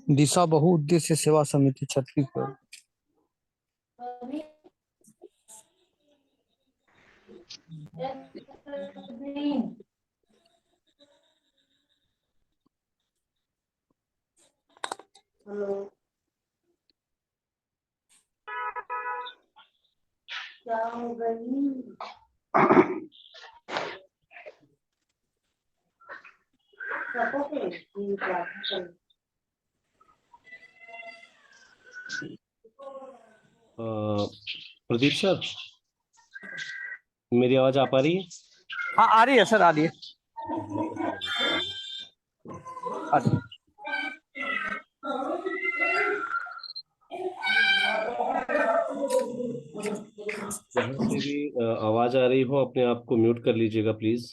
दिशा बहुउद्देश्य सेवा समिति छत्तीसगढ़। हेलो, क्या हो गई? प्रदीप सर, मेरी आवाज आ पा रही है? हाँ आ रही है सर, आ रही है। जहाँ से भी आवाज आ रही हो अपने आप को म्यूट कर लीजिएगा प्लीज।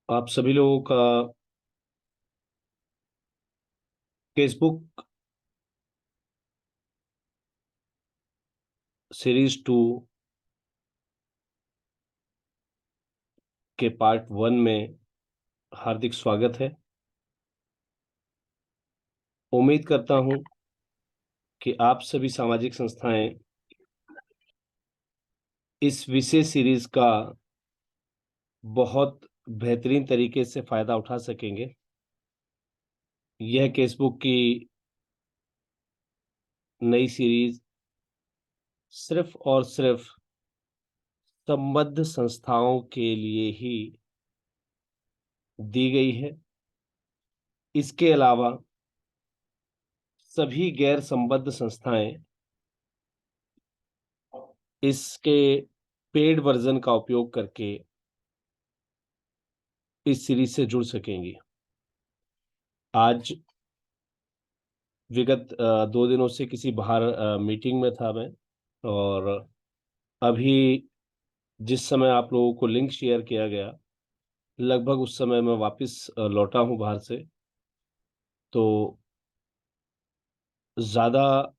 आप सभी लोगों का फेसबुक सीरीज 2 के पार्ट 1 में हार्दिक स्वागत है। उम्मीद करता हूं कि आप सभी सामाजिक संस्थाएं इस विशेष सीरीज का बहुत बेहतरीन तरीके से फायदा उठा सकेंगे। यह फेसबुक की नई सीरीज सिर्फ और सिर्फ संबद्ध संस्थाओं के लिए ही दी गई है। इसके अलावा सभी गैर संबद्ध संस्थाएं इसके पेड वर्जन का उपयोग करके इस सीरीज से जुड़ सकेंगी। आज विगत 2 दिनों से किसी बाहर मीटिंग में था मैं, और अभी जिस समय आप लोगों को लिंक शेयर किया गया, लगभग उस समय मैं वापस लौटा हूं बाहर से, तो ज़्यादा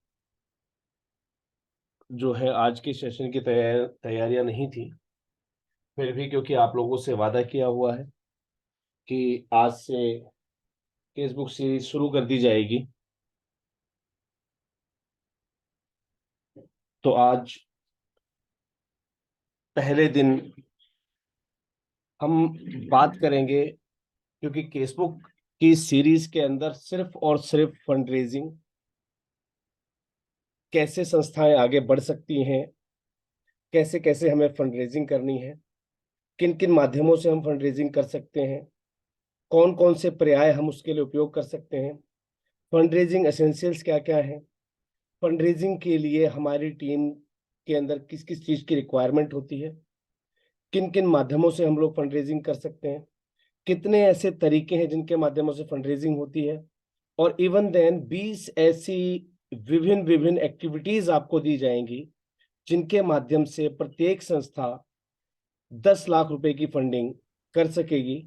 जो है आज के सेशन की तैयारियां नहीं थी। फिर भी क्योंकि आप लोगों से वादा किया हुआ है कि आज से फेसबुक सीरीज शुरू कर दी जाएगी, तो आज पहले दिन हम बात करेंगे, क्योंकि फेसबुक की सीरीज के अंदर सिर्फ और सिर्फ फंड रेजिंग, कैसे संस्थाएं आगे बढ़ सकती हैं, कैसे कैसे हमें फंड रेजिंग करनी है, किन किन माध्यमों से हम फंड रेजिंग कर सकते हैं, कौन कौन से पर्याय हम उसके लिए उपयोग कर सकते हैं, फंड रेजिंग एसेंशियल्स क्या क्या है, फंड रेजिंग के लिए हमारी टीम के अंदर किस किस चीज की रिक्वायरमेंट होती है, किन किन माध्यमों से हम लोग फंड रेजिंग कर सकते हैं, कितने ऐसे तरीके हैं जिनके माध्यमों से फंड रेजिंग होती है, और इवन देन 20 ऐसी विभिन्न विभिन्न एक्टिविटीज आपको दी जाएंगी जिनके माध्यम से प्रत्येक संस्था 10 लाख रुपए की फंडिंग कर सकेगी।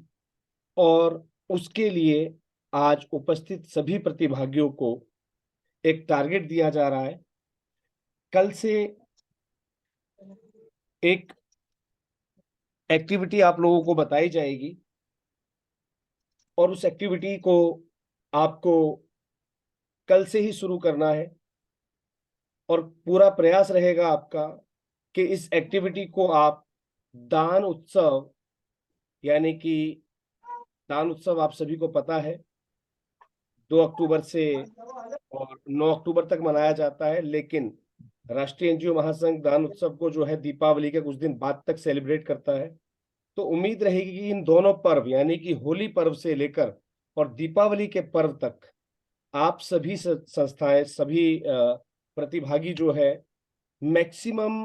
और उसके लिए आज उपस्थित सभी प्रतिभागियों को एक टारगेट दिया जा रहा है। कल से एक एक्टिविटी आप लोगों को बताई जाएगी, और उस एक्टिविटी को आपको कल से ही शुरू करना है, और पूरा प्रयास रहेगा आपका कि इस एक्टिविटी को आप दान उत्सव, यानी कि दान उत्सव आप सभी को पता है 2 अक्टूबर से और 9 अक्टूबर तक मनाया जाता है, लेकिन राष्ट्रीय एनजीओ महासंघ दान उत्सव को जो है दीपावली के कुछ दिन बाद तक सेलिब्रेट करता है। तो उम्मीद रहेगी कि इन दोनों पर्व यानी कि होली पर्व से लेकर और दीपावली के पर्व तक आप सभी संस्थाएं, सभी प्रतिभागी जो है मैक्सिमम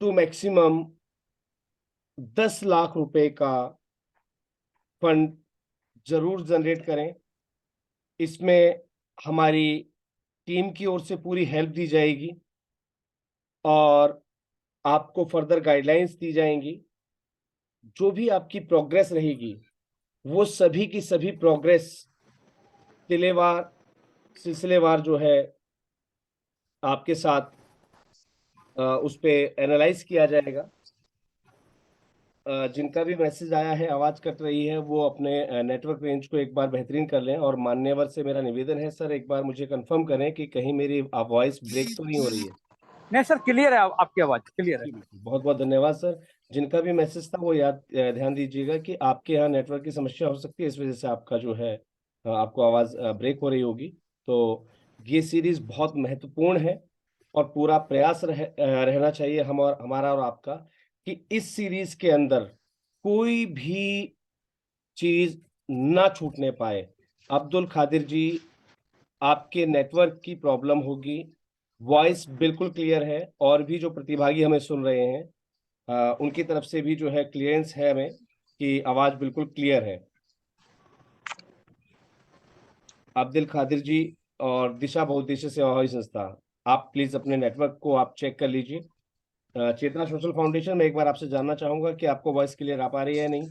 टू मैक्सिमम 10 लाख रुपए का फंड जरूर जनरेट करें। इसमें हमारी टीम की ओर से पूरी हेल्प दी जाएगी और आपको फर्दर गाइडलाइंस दी जाएंगी। जो भी आपकी प्रोग्रेस रहेगी वो सभी की सभी प्रोग्रेस सिलसिलेवार जो है आपके साथ उस पे एनालाइज किया जाएगा। जिनका भी मैसेज आया है, आवाज कट रही है, वो अपने नेटवर्क रेंज को एक बार बेहतरीन कर लें। और मान्यवर से मेरा निवेदन है सर, एक बार मुझे कंफर्म करें कि कहीं मेरी वॉइस ब्रेक तो नहीं हो रही है। नहीं सर, क्लियर है, आपकी आवाज क्लियर है। बहुत बहुत धन्यवाद सर। जिनका भी मैसेज था वो ध्यान दीजिएगा कि आपके यहाँ नेटवर्क की समस्या हो सकती है, इस वजह से आपका जो है आपको आवाज ब्रेक हो रही होगी। तो ये सीरीज बहुत महत्वपूर्ण है और पूरा प्रयास रहना चाहिए हमारा और आपका कि इस सीरीज के अंदर कोई भी चीज ना छूटने पाए। अब्दुल खादिर जी, आपके नेटवर्क की प्रॉब्लम होगी, वॉइस बिल्कुल क्लियर है और भी जो प्रतिभागी हमें सुन रहे हैं उनकी तरफ से भी जो है क्लियरेंस है हमें कि आवाज बिल्कुल क्लियर है। अब्दुल खादिर जी और दिशा बहुउद्देश्य सेवाभावी संस्था, आप प्लीज अपने नेटवर्क को आप चेक कर लीजिए। चेतना सोशल फाउंडेशन, मैं एक बार आपसे जानना चाहूंगा कि आपको वॉइस क्लियर आ पा रही है या नहीं?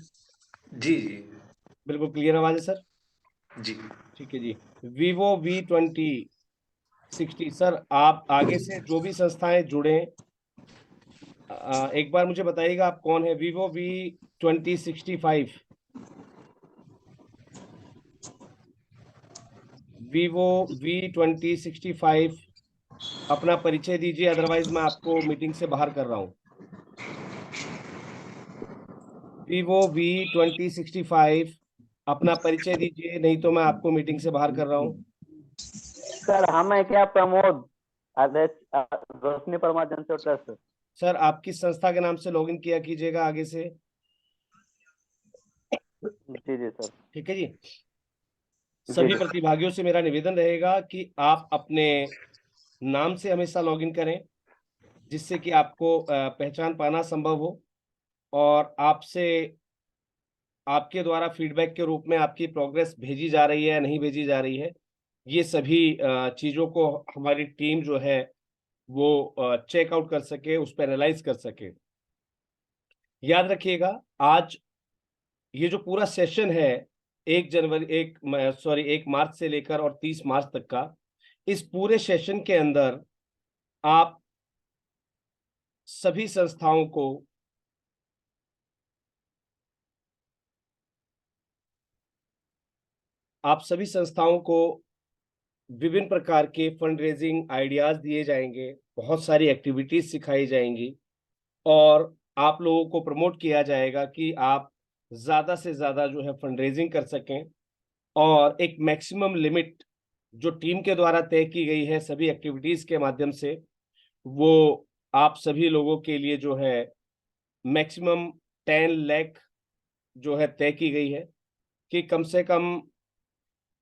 जी जी। बिल्कुल क्लियर आवाज है सर। जी ठीक है जी। Vivo V2060 सर, आप आगे से जो भी संस्थाएं जुड़े एक बार मुझे बताइएगा आप कौन है? Vivo V2065 अपना परिचय दीजिए, अदरवाइज मैं आपको मीटिंग से बाहर कर रहा हूँ। Vivo V2065 अपना परिचय दीजिए, नहीं तो मैं आपको मीटिंग से बाहर कर रहा हूँ। सर हम है क्या प्रमोद आदेश रोशनी परमार जनसेवा ट्रस्ट। सर आप किस संस्था के नाम से लॉगिन किया कीजिएगा आगे से। जी जी सर। ठीक है जी। जी सभी जी प्रतिभागियों से मेरा निवेदन रहेगा कि आप अपने नाम से हमेशा लॉगिन करें, जिससे कि आपको पहचान पाना संभव हो और आपसे आपके द्वारा फीडबैक के रूप में आपकी प्रोग्रेस भेजी जा रही है या नहीं भेजी जा रही है, ये सभी चीजों को हमारी टीम जो है वो चेकआउट कर सके, उस पर एनालाइज कर सके। याद रखिएगा, आज ये जो पूरा सेशन है 1 मार्च से लेकर और 30 मार्च तक का, इस पूरे सेशन के अंदर आप सभी संस्थाओं को विभिन्न प्रकार के फंड रेजिंग आइडियाज दिए जाएंगे, बहुत सारी एक्टिविटीज सिखाई जाएंगी और आप लोगों को प्रमोट किया जाएगा कि आप ज्यादा से ज्यादा जो है फंड रेजिंग कर सकें। और एक मैक्सिमम लिमिट जो टीम के द्वारा तय की गई है सभी एक्टिविटीज के माध्यम से, वो आप सभी लोगों के लिए जो है मैक्सिमम 10 लाख जो है तय की गई है कि कम से कम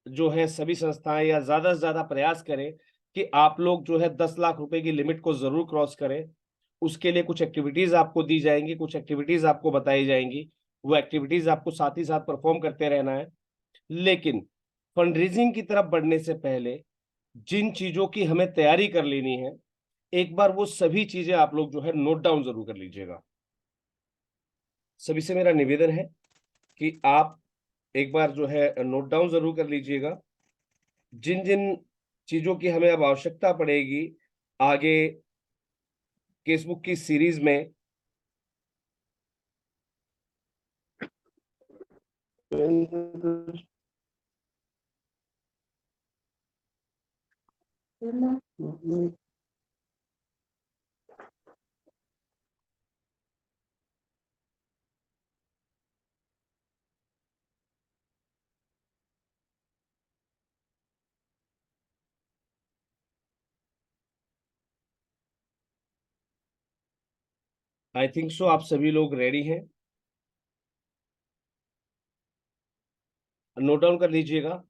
जो है सभी संस्थाएं या ज्यादा से ज्यादा प्रयास करें कि आप लोग जो है 10 लाख रुपए की लिमिट को जरूर क्रॉस करें। उसके लिए कुछ एक्टिविटीज आपको दी जाएंगी, कुछ एक्टिविटीज आपको बताई जाएंगी, वो एक्टिविटीज आपको साथ ही साथ परफॉर्म करते रहना है। लेकिन फंड रेजिंग की तरफ बढ़ने से पहले जिन चीजों की हमें तैयारी कर लेनी है, एक बार वो सभी चीजें आप लोग जो है नोट डाउन जरूर कर लीजिएगा। सभी से मेरा निवेदन है कि आप एक बार जो है नोट डाउन जरूर कर लीजिएगा जिन जिन चीजों की हमें अब आवश्यकता पड़ेगी आगे केसबुक की सीरीज में। आई थिंक सो आप सभी लोग रेडी हैं। नोट डाउन कर लीजिएगा।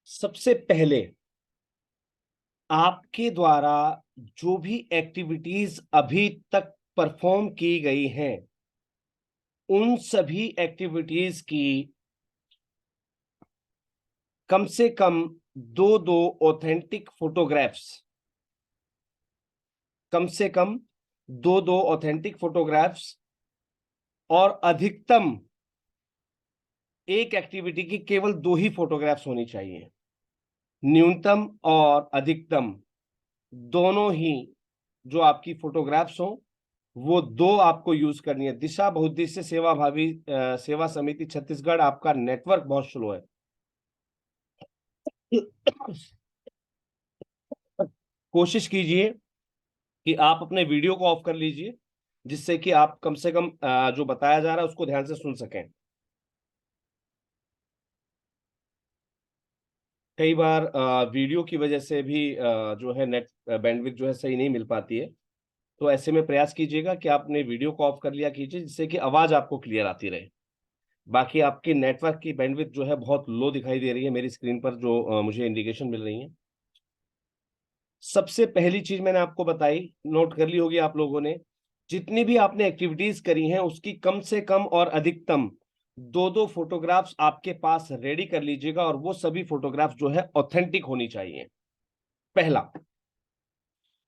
सबसे पहले आपके द्वारा जो भी एक्टिविटीज अभी तक परफॉर्म की गई हैं, उन सभी एक्टिविटीज की कम से कम दो ऑथेंटिक फोटोग्राफ्स, कम से कम दो ऑथेंटिक फोटोग्राफ्स और अधिकतम एक एक्टिविटी की केवल 2 ही फोटोग्राफ्स होनी चाहिए। न्यूनतम और अधिकतम दोनों ही जो आपकी फोटोग्राफ्स हो वो 2 आपको यूज करनी है। दिशा बहुउद्देश्य सेवा समिति छत्तीसगढ़, आपका नेटवर्क बहुत स्लो है। कोशिश कीजिए कि आप अपने वीडियो को ऑफ कर लीजिए, जिससे कि आप कम से कम जो बताया जा रहा है उसको ध्यान से सुन सकें। कई बार वीडियो की वजह से भी जो है नेट बैंडविड्थ जो है सही नहीं मिल पाती है, तो ऐसे में प्रयास कीजिएगा कि आप अपने वीडियो को ऑफ कर लिया कीजिए, जिससे कि आवाज आपको क्लियर आती रहे। बाकी आपकी नेटवर्क की बैंडविड्थ जो है बहुत लो दिखाई दे रही है मेरी स्क्रीन पर, जो मुझे इंडिकेशन मिल रही है। सबसे पहली चीज मैंने आपको बताई, नोट कर ली होगी आप लोगों ने। जितनी भी आपने एक्टिविटीज करी हैं उसकी कम से कम और अधिकतम 2 फोटोग्राफ्स आपके पास रेडी कर लीजिएगा, और वो सभी फोटोग्राफ्स जो है ऑथेंटिक होनी चाहिए, पहला।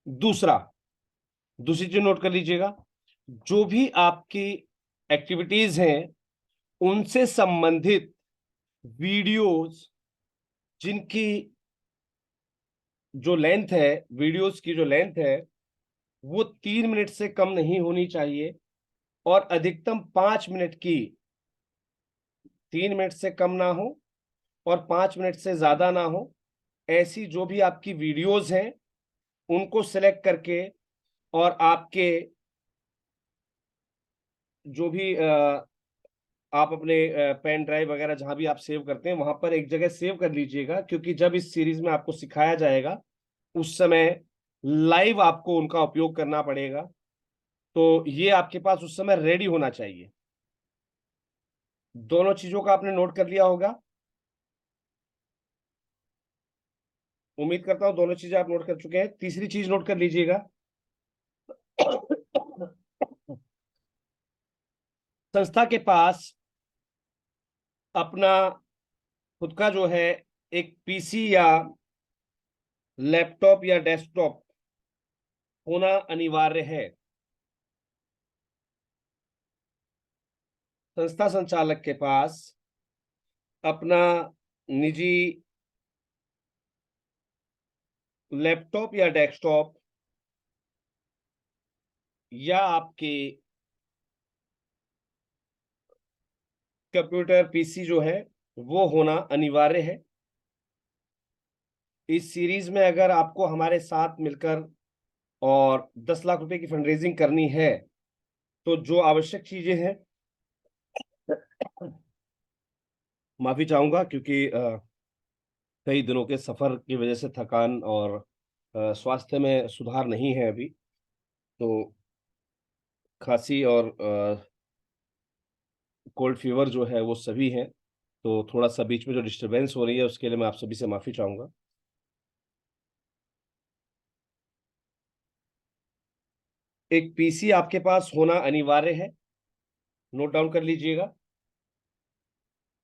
दूसरी चीज नोट कर लीजिएगा, जो भी आपकी एक्टिविटीज हैं उनसे संबंधित वीडियोस जिनकी जो लेंथ है, वीडियोस की जो लेंथ है वो 3 मिनट से कम नहीं होनी चाहिए, और अधिकतम 5 मिनट की, 3 मिनट से कम ना हो और 5 मिनट से ज्यादा ना हो, ऐसी जो भी आपकी वीडियोस हैं उनको सिलेक्ट करके, और आपके जो भी आप अपने पेन ड्राइव वगैरह जहां भी आप सेव करते हैं वहां पर एक जगह सेव कर लीजिएगा, क्योंकि जब इस सीरीज में आपको सिखाया जाएगा उस समय लाइव आपको उनका उपयोग करना पड़ेगा, तो ये आपके पास उस समय रेडी होना चाहिए। दोनों चीजों का आपने नोट कर लिया होगा, उम्मीद करता हूं दोनों चीजें आप नोट कर चुके हैं। तीसरी चीज नोट कर लीजिएगा, संस्था के पास अपना खुद का जो है एक पीसी या लैपटॉप या डेस्कटॉप होना अनिवार्य है। संस्था संचालक के पास अपना निजी लैपटॉप या डेस्कटॉप या आपके कंप्यूटर पीसी जो है वो होना अनिवार्य है। इस सीरीज में अगर आपको हमारे साथ मिलकर और 10 लाख रुपए की फंडरेजिंग करनी है, तो जो आवश्यक चीजें हैं, माफी चाहूंगा क्योंकि कई दिनों के सफर की वजह से थकान और स्वास्थ्य में सुधार नहीं है अभी, तो खांसी और कोल्ड फीवर जो है वो सभी हैं, तो थोड़ा सा बीच में जो डिस्टरबेंस हो रही है उसके लिए मैं आप सभी से माफी चाहूंगा। एक पीसी आपके पास होना अनिवार्य है, नोट डाउन कर लीजिएगा।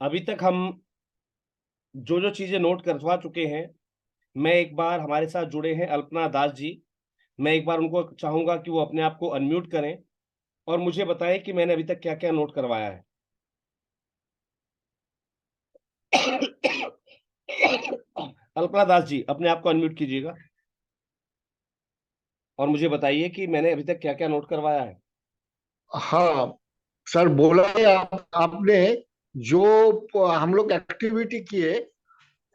अभी तक हम जो जो चीजें नोट करवा चुके हैं, मैं एक बार, हमारे साथ जुड़े हैं अल्पना दास जी, मैं एक बार उनको चाहूंगा कि वो अपने आप को अनम्यूट करें और मुझे बताएं कि मैंने अभी तक क्या क्या नोट करवाया है। अल्पना दास जी, अपने आप को अनम्यूट कीजिएगा और मुझे बताइए कि मैंने अभी तक क्या क्या नोट करवाया है। हाँ सर, बोला है आपने जो हम लोग एक्टिविटी किए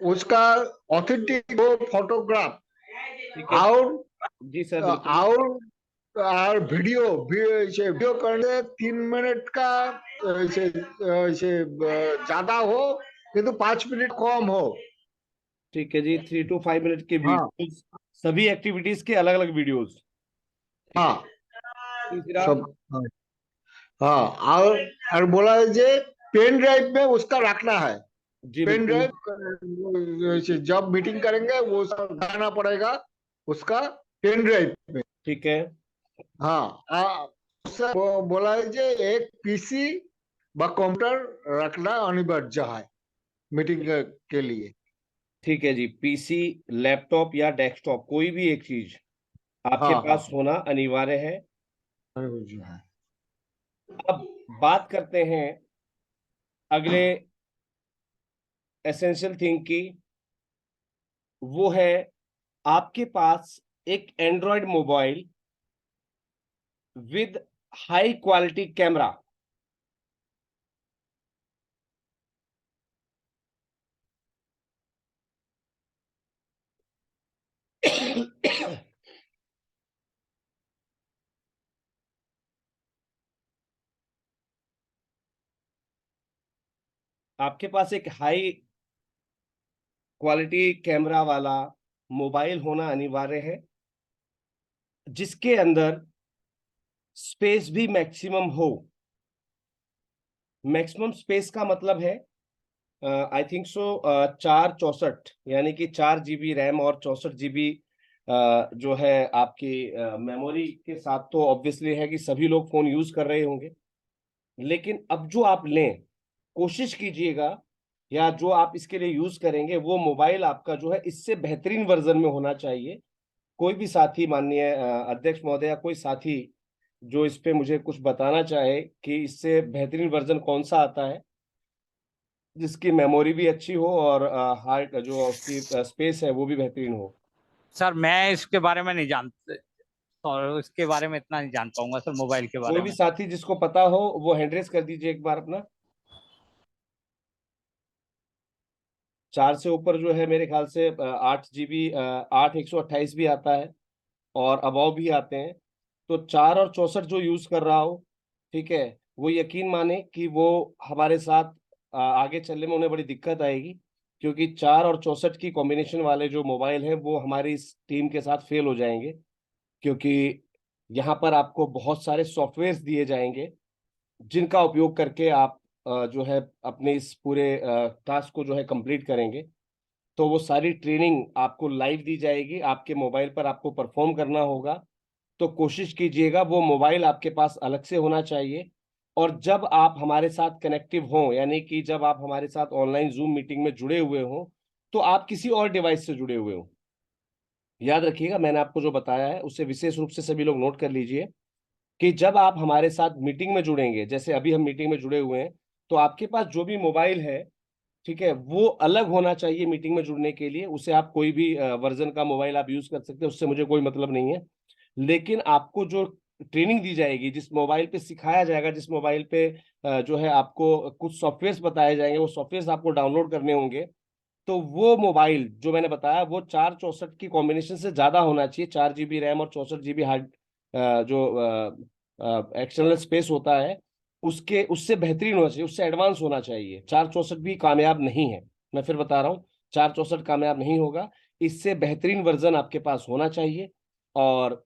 उसका ऑथेंटिक फोटोग्राफ ठीक है और जी सर, बिल्कुल। और वीडियो करने 3 मिनट का ज्यादा हो किंतु 5 मिनट कम हो। ठीक है जी, 3 to 5 मिनट के हाँ वीडियोस, सभी एक्टिविटीज के अलग अलग वीडियोस। हाँ तीसरा सब हाँ हाँ, और बोला है जे पेन ड्राइव में उसका रखना है। जी पेन बिल्कुल। ड्राइव जब मीटिंग करेंगे वो सब गाना पड़ेगा उसका पेन ड्राइव में। ठीक है। हाँ उससे बोला है जे एक पीसी व कंप्यूटर रखना अनिवार्य है मीटिंग के लिए। ठीक है जी, पीसी, लैपटॉप या डेस्कटॉप, कोई भी एक चीज आपके हाँ हाँ पास होना अनिवार्य है। अनिवार्य है। अब बात करते हैं अगले एसेंशियल थिंग की। वो है आपके पास एक Android mobile with high quality camera. आपके पास एक हाई क्वालिटी कैमरा वाला मोबाइल होना अनिवार्य है, जिसके अंदर स्पेस भी मैक्सिमम हो। मैक्सिमम स्पेस का मतलब है आई थिंक सो 464, यानी कि 4 GB रैम और 64 GB जो है आपकी मेमोरी के साथ। तो ऑब्वियसली है कि सभी लोग फोन यूज कर रहे होंगे, लेकिन अब जो आप लें, कोशिश कीजिएगा, या जो आप इसके लिए यूज करेंगे वो मोबाइल आपका जो है इससे बेहतरीन वर्जन में होना चाहिए। कोई भी साथी, माननीय अध्यक्ष महोदय, या कोई साथी जो इस पे मुझे कुछ बताना चाहे कि इससे बेहतरीन वर्जन कौन सा आता है, जिसकी मेमोरी भी अच्छी हो और हार्ड जो उसकी स्पेस है वो भी बेहतरीन हो। सर मैं इसके बारे में नहीं जानते, और इसके बारे में इतना नहीं जान पाऊंगा सर, मोबाइल के बारे कोई भी में। साथी जिसको पता हो वो हैंड रेस कर दीजिए एक बार अपना। 4 से ऊपर जो है मेरे ख्याल से 8 GB, 8 128 भी आता है और अबव भी आते हैं। तो 4 और 64 जो यूज कर रहा हो, ठीक है, वो यकीन माने कि वो हमारे साथ आगे चलने में उन्हें बड़ी दिक्कत आएगी, क्योंकि 4 और 64 की कॉम्बिनेशन वाले जो मोबाइल हैं वो हमारी इस टीम के साथ फेल हो जाएंगे, क्योंकि यहाँ पर आपको बहुत सारे सॉफ्टवेयर्स दिए जाएंगे जिनका उपयोग करके आप जो है अपने इस पूरे टास्क को जो है कंप्लीट करेंगे। तो वो सारी ट्रेनिंग आपको लाइव दी जाएगी, आपके मोबाइल पर आपको परफॉर्म करना होगा। तो कोशिश कीजिएगा वो मोबाइल आपके पास अलग से होना चाहिए। और जब आप हमारे साथ कनेक्टिव हों, यानी कि जब आप हमारे साथ ऑनलाइन जूम मीटिंग में जुड़े हुए हों, तो आप किसी और डिवाइस से जुड़े हुए हों। याद रखिएगा, मैंने आपको जो बताया है उससे विशेष रूप से सभी लोग नोट कर लीजिए कि जब आप हमारे साथ मीटिंग में जुड़ेंगे, जैसे अभी हम मीटिंग में जुड़े हुए हैं, तो आपके पास जो भी मोबाइल है, ठीक है, वो अलग होना चाहिए मीटिंग में जुड़ने के लिए। उसे आप कोई भी वर्जन का मोबाइल आप यूज कर सकते हैं, उससे मुझे कोई मतलब नहीं है। लेकिन आपको जो ट्रेनिंग दी जाएगी, जिस मोबाइल पे सिखाया जाएगा, जिस मोबाइल पे जो है आपको कुछ सॉफ्टवेयर्स बताए जाएंगे, वो सॉफ्टवेयर्स आपको डाउनलोड करने होंगे। तो वो मोबाइल जो मैंने बताया वो 4 64 की कॉम्बिनेशन से ज्यादा होना चाहिए। 4 GB रैम और 64 GB हार्ड जो एक्सटर्नल स्पेस होता है, उसके उससे बेहतरीन होना चाहिए, उससे एडवांस होना चाहिए। 4 64 भी कामयाब नहीं है, मैं फिर बता रहा हूँ, 4 64 कामयाब नहीं होगा। इससे बेहतरीन वर्जन आपके पास होना चाहिए। और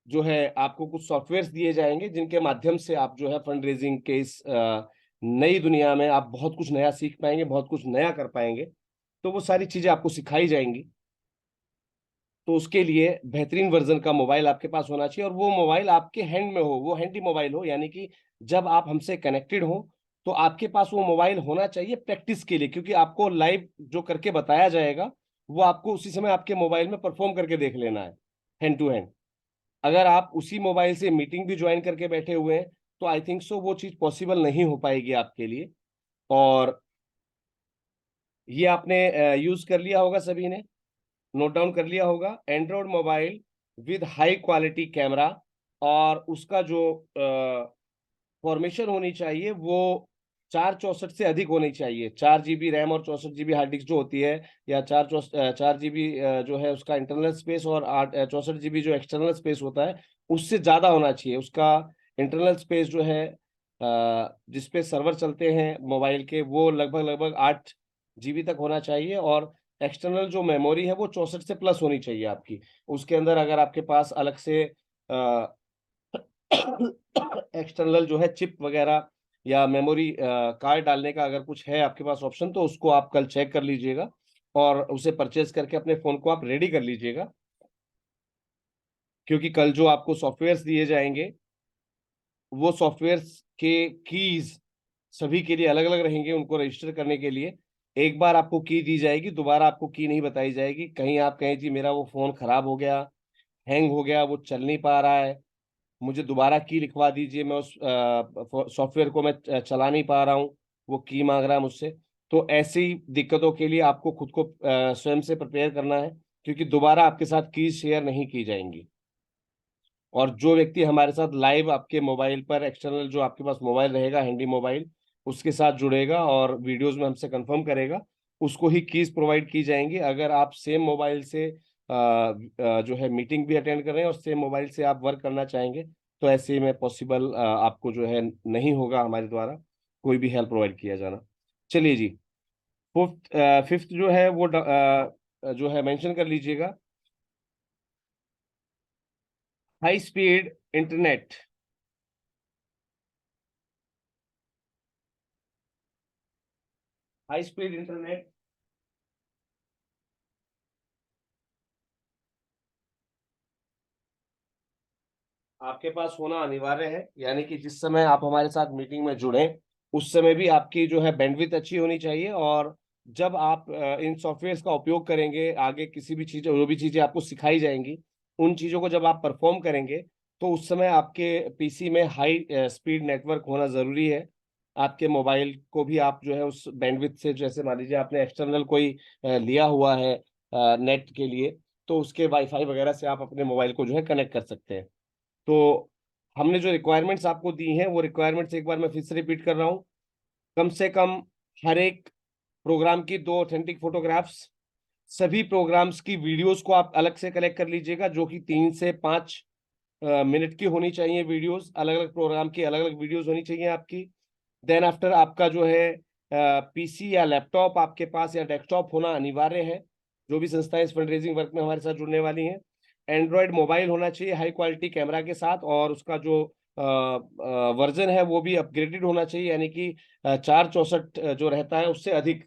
जो है आपको कुछ सॉफ्टवेयर्स दिए जाएंगे जिनके माध्यम से आप जो है फंड रेजिंग के इस नई दुनिया में आप बहुत कुछ नया सीख पाएंगे, बहुत कुछ नया कर पाएंगे। तो वो सारी चीजें आपको सिखाई जाएंगी। तो उसके लिए बेहतरीन वर्जन का मोबाइल आपके पास होना चाहिए, और वो मोबाइल आपके हैंड में हो, वो हैंडी मोबाइल हो, यानी कि जब आप हमसे कनेक्टेड हो तो आपके पास वो मोबाइल होना चाहिए प्रैक्टिस के लिए, क्योंकि आपको लाइव जो करके बताया जाएगा वो आपको उसी समय आपके मोबाइल में परफॉर्म करके देख लेना है, हैंड टू हैंड। अगर आप उसी मोबाइल से मीटिंग भी ज्वाइन करके बैठे हुए हैं तो आई थिंक सो वो चीज पॉसिबल नहीं हो पाएगी आपके लिए। और ये आपने यूज कर लिया होगा, सभी ने नोट डाउन कर लिया होगा, Android mobile with high quality camera, और उसका जो फॉर्मेशन होनी चाहिए वो 4 64 से अधिक होनी चाहिए। 4 GB रैम और 64 GB हार्ड डिस्क जो होती है, या 4 GB जो है उसका इंटरनल स्पेस, और 64 GB जो एक्सटर्नल स्पेस होता है उससे ज्यादा होना चाहिए। उसका इंटरनल स्पेस जो है जिसपे सर्वर चलते हैं मोबाइल के, वो लगभग लगभग 8 GB तक होना चाहिए। और एक्सटर्नल जो मेमोरी है वो 64 से प्लस होनी चाहिए आपकी। उसके अंदर अगर आपके पास अलग से एक्सटर्नल जो है चिप वगैरह या मेमोरी कार्ड डालने का अगर कुछ है आपके पास ऑप्शन, तो उसको आप कल चेक कर लीजिएगा और उसे परचेज करके अपने फोन को आप रेडी कर लीजिएगा, क्योंकि कल जो आपको सॉफ्टवेयर्स दिए जाएंगे वो सॉफ्टवेयर्स के कीज सभी के लिए अलग अलग रहेंगे। उनको रजिस्टर करने के लिए एक बार आपको की दी जाएगी, दोबारा आपको की नहीं बताई जाएगी। कहीं आप कहें जी मेरा वो फोन खराब हो गया, हैंग हो गया, वो चल नहीं पा रहा है, मुझे दोबारा की लिखवा दीजिए, मैं उस सॉफ्टवेयर को मैं चला नहीं पा रहा हूँ, वो की मांग रहा है मुझसे। तो ऐसी दिक्कतों के लिए आपको खुद को स्वयं से प्रिपेयर करना है, क्योंकि दोबारा आपके साथ की शेयर नहीं की जाएंगी। और जो व्यक्ति हमारे साथ लाइव आपके मोबाइल पर एक्सटर्नल जो आपके पास मोबाइल रहेगा, हैंडी मोबाइल, उसके साथ जुड़ेगा और वीडियोस में हमसे कंफर्म करेगा, उसको ही कीज प्रोवाइड की जाएंगी। अगर आप सेम मोबाइल से जो है मीटिंग भी अटेंड कर रहे हैं और सेम मोबाइल से आप वर्क करना चाहेंगे, तो ऐसे में पॉसिबल आपको जो है नहीं होगा हमारे द्वारा कोई भी हेल्प प्रोवाइड किया जाना। चलिए जी, फिफ्थ जो है वो जो है मेंशन कर लीजिएगा, high speed internet. High speed internet आपके पास होना अनिवार्य है, यानी कि जिस समय आप हमारे साथ मीटिंग में जुड़े उस समय भी आपकी जो है बैंडविड्थ अच्छी होनी चाहिए। और जब आप इन सॉफ्टवेयर्स का उपयोग करेंगे, आगे किसी भी चीज, जो भी चीजें आपको सिखाई जाएंगी, उन चीजों को जब आप परफॉर्म करेंगे, तो उस समय आपके पीसी में हाई स्पीड नेटवर्क होना जरूरी है। आपके मोबाइल को भी आप जो है उस बैंडविड्थ से, जैसे मान लीजिए आपने एक्सटर्नल कोई लिया हुआ है नेट के लिए, तो उसके वाईफाई वगैरह से आप अपने मोबाइल को जो है कनेक्ट कर सकते हैं। तो हमने जो रिक्वायरमेंट्स आपको दी हैं वो रिक्वायरमेंट्स एक बार मैं फिर से रिपीट कर रहा हूँ। कम से कम हर एक प्रोग्राम की 2 ऑथेंटिक फोटोग्राफ्स, सभी प्रोग्राम्स की वीडियोस को आप अलग से कलेक्ट कर लीजिएगा, जो कि 3 से 5 मिनट की होनी चाहिए वीडियोस। अलग अलग प्रोग्राम की अलग अलग वीडियोस होनी चाहिए आपकी। देन आफ्टर आपका जो है पीसी या लैपटॉप आपके पास या डेस्कटॉप होना अनिवार्य है, जो भी संस्थाएं इस फंड रेजिंग वर्क में हमारे साथ जुड़ने वाली हैं। एंड्रॉयड मोबाइल होना चाहिए हाई क्वालिटी कैमरा के साथ, और उसका जो वर्जन है वो भी अपग्रेडेड होना चाहिए, यानी कि 464 जो रहता है उससे अधिक।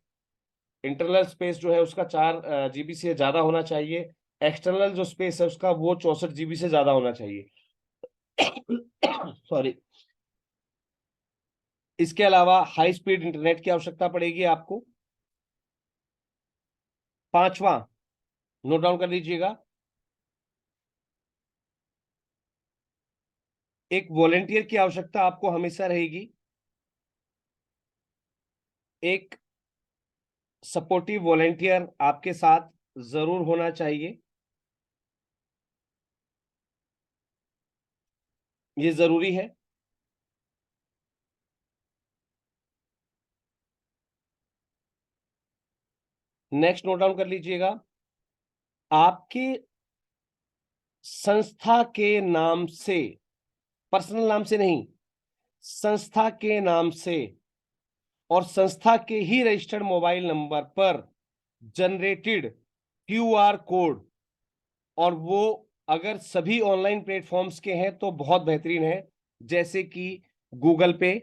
इंटरनल स्पेस जो है उसका 4 GB से ज्यादा होना चाहिए। एक्सटर्नल जो स्पेस है उसका वो 64 GB से ज्यादा होना चाहिए। सॉरी। इसके अलावा हाई स्पीड इंटरनेट की आवश्यकता पड़ेगी आपको। पांचवा, नोट डाउन कर लीजिएगा, एक वॉलेंटियर की आवश्यकता आपको हमेशा रहेगी। एक सपोर्टिव वॉलेंटियर आपके साथ जरूर होना चाहिए, ये जरूरी है। नेक्स्ट नोट डाउन कर लीजिएगा, आपके संस्था के नाम से, पर्सनल नाम से नहीं, संस्था के नाम से और संस्था के ही रजिस्टर्ड मोबाइल नंबर पर जनरेटेड QR कोड, और वो अगर सभी ऑनलाइन प्लेटफॉर्म्स के हैं तो बहुत बेहतरीन है, जैसे कि गूगल पे,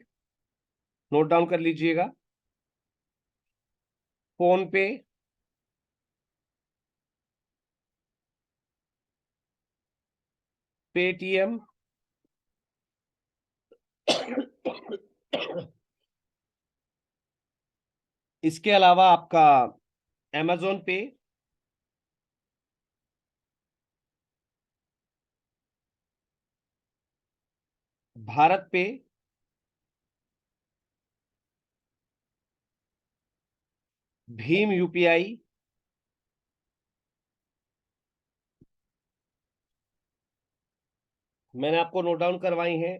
नोट डाउन कर लीजिएगा, फोन पे, पेटीएम, इसके अलावा आपका Amazon पे, भारत पे, भीम UPI, मैंने आपको नोट डाउन करवाई हैं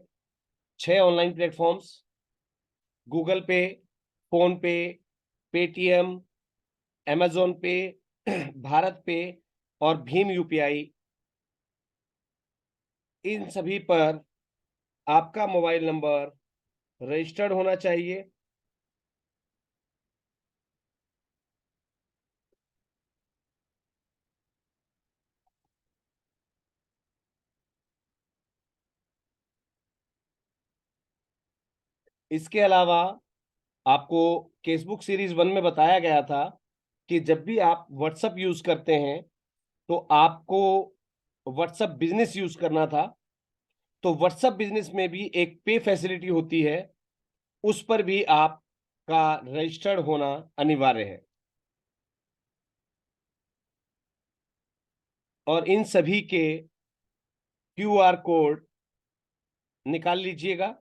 6 ऑनलाइन प्लेटफॉर्म्स, गूगल पे, फोन पे, पेटीएम, Amazon पे, भारत पे और भीम UPI। इन सभी पर आपका मोबाइल नंबर रजिस्टर्ड होना चाहिए। इसके अलावा आपको केसबुक सीरीज 1 में बताया गया था कि जब भी आप व्हाट्सएप यूज करते हैं तो आपको व्हाट्सएप बिजनेस यूज करना था। तो व्हाट्सएप बिजनेस में भी एक पे फैसिलिटी होती है, उस पर भी आपका रजिस्टर्ड होना अनिवार्य है। और इन सभी के QR कोड निकाल लीजिएगा।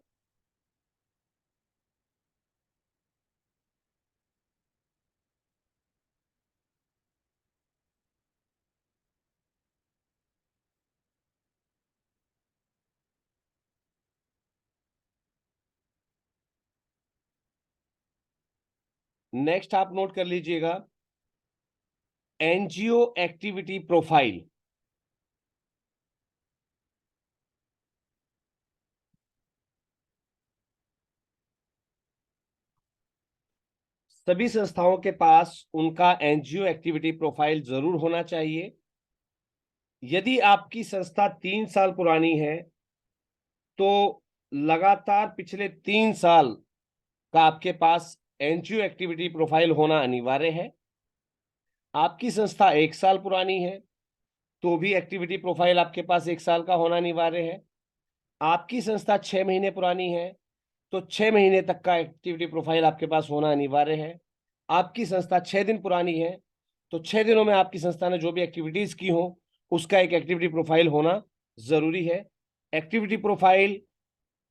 नेक्स्ट आप नोट कर लीजिएगा एनजीओ एक्टिविटी प्रोफाइल। सभी संस्थाओं के पास उनका एनजीओ एक्टिविटी प्रोफाइल जरूर होना चाहिए। यदि आपकी संस्था 3 साल पुरानी है तो लगातार पिछले 3 साल का आपके पास एनजीओ एक्टिविटी प्रोफाइल होना अनिवार्य है। आपकी संस्था 1 साल पुरानी है तो भी एक्टिविटी प्रोफाइल आपके पास 1 साल का होना अनिवार्य है। आपकी संस्था 6 महीने पुरानी है तो 6 महीने तक का एक्टिविटी प्रोफाइल आपके पास होना अनिवार्य है। आपकी संस्था 6 दिन पुरानी है तो 6 दिनों में आपकी संस्था ने जो भी एक्टिविटीज की हो उसका एक एक्टिविटी प्रोफाइल होना जरूरी है। एक्टिविटी प्रोफाइल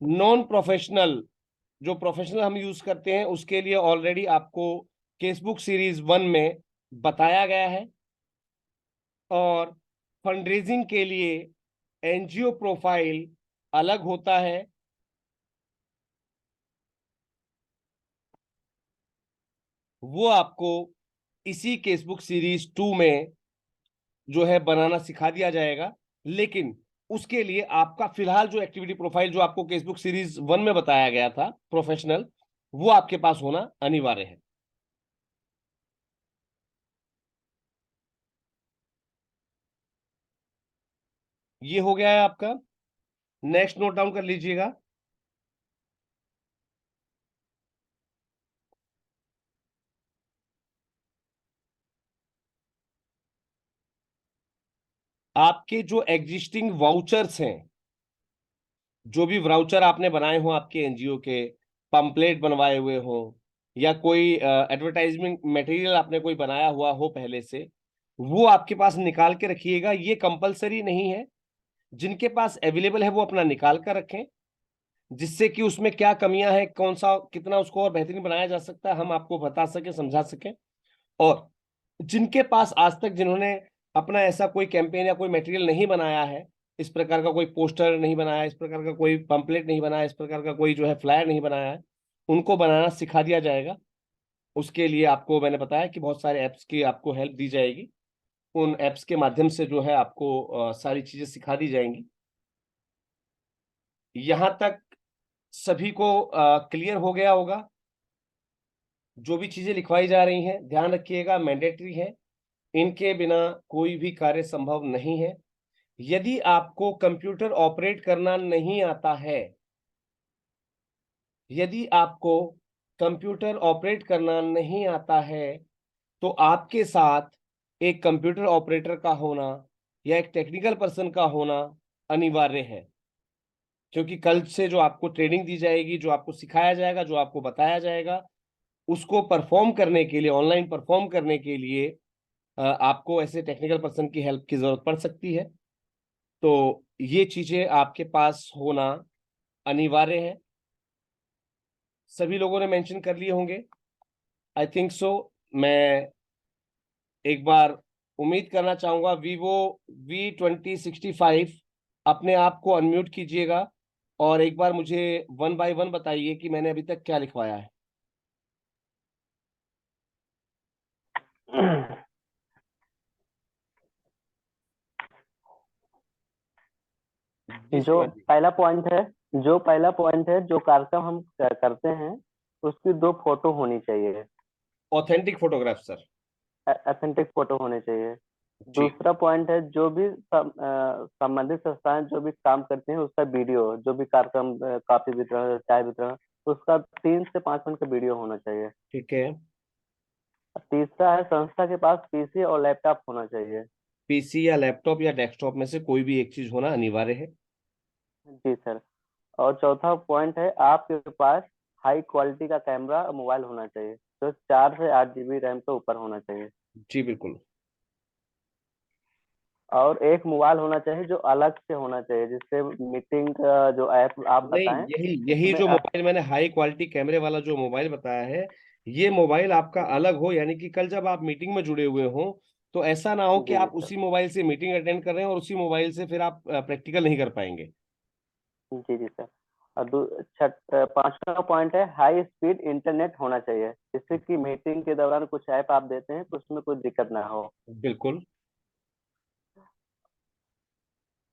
नॉन प्रोफेशनल, जो प्रोफेशनल हम यूज करते हैं उसके लिए ऑलरेडी आपको केसबुक सीरीज 1 में बताया गया है। और फंडरेजिंग के लिए एनजीओ प्रोफाइल अलग होता है। वो आपको इसी केसबुक सीरीज 2 में जो है बनाना सिखा दिया जाएगा। लेकिन उसके लिए आपका फिलहाल जो एक्टिविटी प्रोफाइल जो आपको केसबुक सीरीज 1 में बताया गया था प्रोफेशनल, वो आपके पास होना अनिवार्य है। ये हो गया है आपका। नेक्स्ट नोट डाउन कर लीजिएगा। आपके जो एग्जिस्टिंग वाउचर्स हैं, जो भी वाउचर आपने बनाए हो आपके एनजीओ के, पंपलेट बनवाए हुए हो या कोई एडवर्टाइजमेंट मटेरियल आपने कोई बनाया हुआ हो पहले से, वो आपके पास निकाल के रखिएगा। ये कंपलसरी नहीं है, जिनके पास अवेलेबल है वो अपना निकाल कर रखें, जिससे कि उसमें क्या कमियां हैं, कौन सा कितना उसको और बेहतरीन बनाया जा सकता है, हम आपको बता सके, समझा सके। और जिनके पास आज तक जिन्होंने अपना ऐसा कोई कैंपेन या कोई मटेरियल नहीं बनाया है, इस प्रकार का कोई पोस्टर नहीं बनाया, इस प्रकार का कोई पंपलेट नहीं बनाया, इस प्रकार का कोई जो है फ्लायर नहीं बनाया है, उनको बनाना सिखा दिया जाएगा। उसके लिए आपको मैंने बताया कि बहुत सारे ऐप्स की आपको हेल्प दी जाएगी। उन ऐप्स के माध्यम से जो है आपको सारी चीजें सिखा दी जाएंगी। यहां तक सभी को क्लियर हो गया होगा। जो भी चीजें लिखवाई जा रही हैं ध्यान रखिएगा, मैंडेटरी है, इनके बिना कोई भी कार्य संभव नहीं है। यदि आपको कंप्यूटर ऑपरेट करना नहीं आता है, यदि आपको कंप्यूटर ऑपरेट करना नहीं आता है तो आपके साथ एक कंप्यूटर ऑपरेटर का होना या एक टेक्निकल पर्सन का होना अनिवार्य है। क्योंकि कल से जो आपको ट्रेनिंग दी जाएगी, जो आपको सिखाया जाएगा, जो आपको बताया जाएगा, उसको परफॉर्म करने के लिए, ऑनलाइन परफॉर्म करने के लिए आपको ऐसे टेक्निकल पर्सन की हेल्प की जरूरत पड़ सकती है। तो ये चीजें आपके पास होना अनिवार्य है। सभी लोगों ने मेंशन कर लिए होंगे, आई थिंक सो। मैं एक बार उम्मीद करना चाहूंगा, वीवो V2065 अपने आप को अनम्यूट कीजिएगा और एक बार मुझे 1 बाय 1 बताइए कि मैंने अभी तक क्या लिखवाया है। जो पहला पॉइंट है, जो कार्यक्रम हम करते हैं उसकी 2 फोटो होनी चाहिए, authentic photograph sir. Authentic photo होने चाहिए। जी। दूसरा पॉइंट है, जो भी संबंधित संस्थाएं जो भी काम करते हैं उसका वीडियो, जो भी कार्यक्रम, कॉफी वितरण, चाय वितरण, उसका 3 से 5 मिनट का वीडियो होना चाहिए। ठीक है। तीसरा है संस्था के पास पीसी और लैपटॉप होना चाहिए। पीसी या लैपटॉप या डेस्कटॉप में से कोई भी एक चीज होना अनिवार्य है। जी सर। और चौथा पॉइंट है आपके पास हाई क्वालिटी का कैमरा और मोबाइल होना चाहिए, जो 4 से 8 GB रैम से ऊपर होना चाहिए। जी बिल्कुल। और एक मोबाइल होना चाहिए जो अलग से होना चाहिए, जिससे मीटिंग का जो ऐप आप नहीं, बताएं यही यही उसमें जो मोबाइल मैंने हाई क्वालिटी कैमरे वाला जो मोबाइल बताया है, ये मोबाइल आपका अलग हो, यानी कि कल जब आप मीटिंग में जुड़े हुए हो तो ऐसा ना हो कि जी जी आप सर। उसी मोबाइल से मीटिंग अटेंड कर रहे हैं और उसी मोबाइल से फिर आप प्रैक्टिकल नहीं कर पाएंगे। जी जी सर। और पांचवा पॉइंट है हाई स्पीड इंटरनेट होना चाहिए, जिससे कि मीटिंग के दौरान कुछ ऐप आप देते हैं तो उसमें कोई दिक्कत ना हो। बिल्कुल।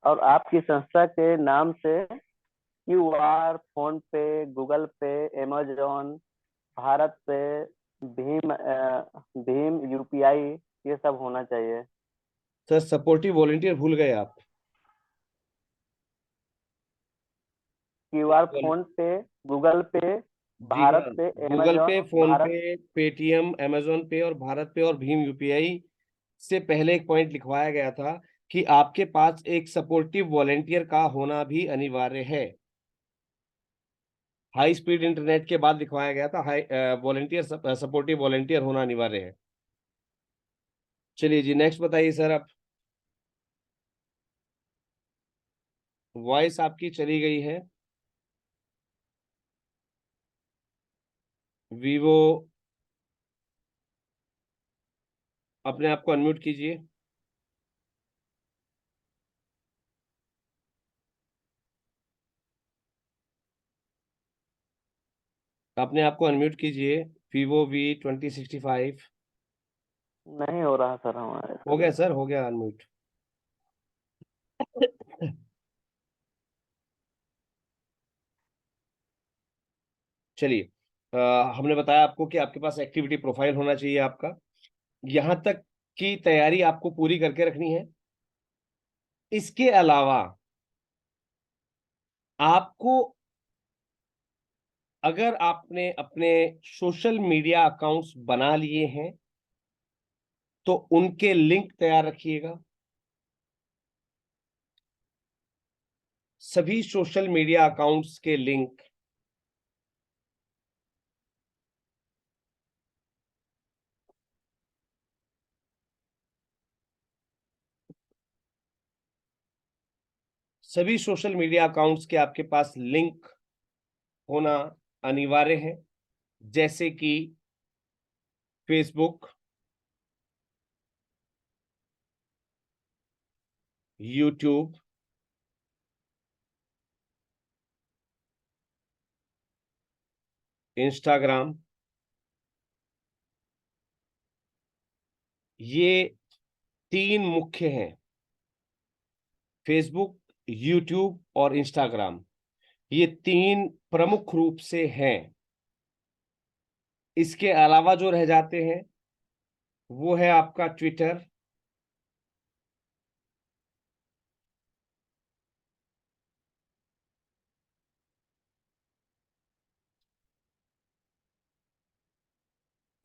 और आपकी संस्था के नाम से क्यूआर, फोन पे, गूगल पे, अमेजोन, भारत पे, भीम यूपीआई, ये सब होना चाहिए। सर सपोर्टिव वॉलंटियर भूल गए आप। क्यूआर, फोन पे, गूगल पे, जी हाँ, भारत पे, गूगल पे, अमेजोन, फोन भारत। पे, पेटीएम, अमेजोन पे और भारत पे और भीम यूपीआई से पहले एक पॉइंट लिखवाया गया था कि आपके पास एक सपोर्टिव वॉलंटियर का होना भी अनिवार्य है। हाई स्पीड इंटरनेट के बाद लिखवाया गया था हाई वॉलंटियर, सपोर्टिव वॉलंटियर होना अनिवार्य है। चलिए जी, नेक्स्ट बताइए सर आप। वॉइस आपकी चली गई है। वीवो, अपने आप को अनम्यूट कीजिए। अपने आप को अनम्यूट कीजिए। Vivo V2065। नहीं हो रहा सर हमारे हो से। गया सर, हो गया अनम्यूट। चलिए, हमने बताया आपको कि आपके पास एक्टिविटी प्रोफाइल होना चाहिए आपका। यहां तक की तैयारी आपको पूरी करके रखनी है। इसके अलावा आपको, अगर आपने अपने सोशल मीडिया अकाउंट्स बना लिए हैं तो उनके लिंक तैयार रखिएगा। सभी सोशल मीडिया अकाउंट्स के लिंक सभी सोशल मीडिया अकाउंट्स के आपके पास लिंक होना अनिवार्य है, जैसे कि फेसबुक, यूट्यूब, इंस्टाग्राम। ये तीन मुख्य हैं, फेसबुक, यूट्यूब और इंस्टाग्राम। ये तीन प्रमुख रूप से हैं। इसके अलावा जो रह जाते हैं वो है आपका ट्विटर,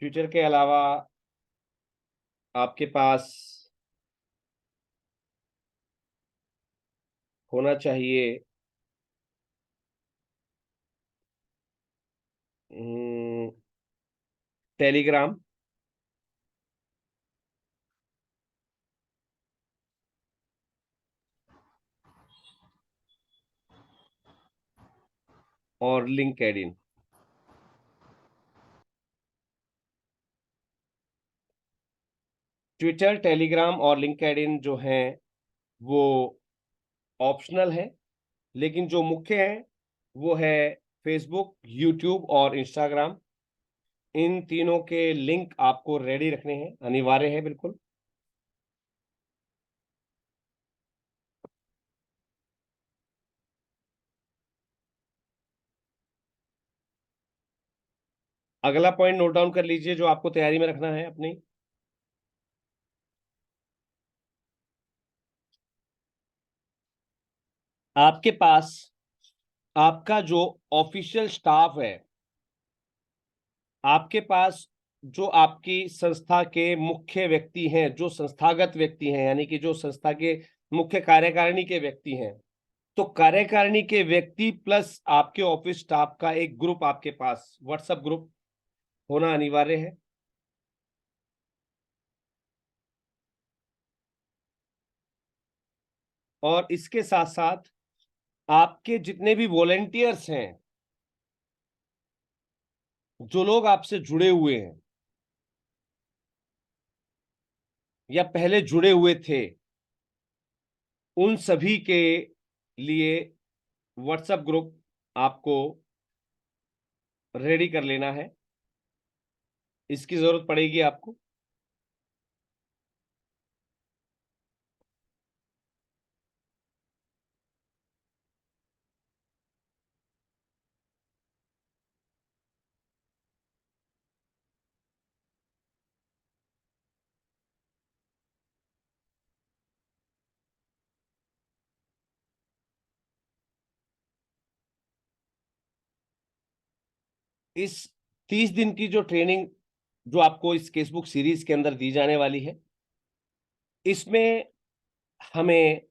ट्विटर के अलावा आपके पास होना चाहिए टेलीग्राम, और लिंक्डइन। ट्विटर, टेलीग्राम और लिंक्डइन जो हैं वो ऑप्शनल है, लेकिन जो मुख्य है वो है फेसबुक, यूट्यूब और इंस्टाग्राम। इन तीनों के लिंक आपको रेडी रखने हैं, अनिवार्य है बिल्कुल। अगला पॉइंट नोट डाउन कर लीजिए जो आपको तैयारी में रखना है अपनी। आपके पास आपका जो ऑफिशियल स्टाफ है, आपके पास जो आपकी संस्था के मुख्य व्यक्ति हैं, जो संस्थागत व्यक्ति हैं, यानी कि जो संस्था के मुख्य कार्यकारिणी के व्यक्ति हैं, तो कार्यकारिणी के व्यक्ति प्लस आपके ऑफिस स्टाफ का एक ग्रुप आपके पास व्हाट्सएप ग्रुप होना अनिवार्य है। और इसके साथ साथ आपके जितने भी वॉलेंटियर्स हैं, जो लोग आपसे जुड़े हुए हैं या पहले जुड़े हुए थे, उन सभी के लिए व्हाट्सएप ग्रुप आपको रेडी कर लेना है। इसकी जरूरत पड़ेगी आपको। इस 30 दिन की जो ट्रेनिंग जो आपको इस केसबुक सीरीज के अंदर दी जाने वाली है, इसमें हमें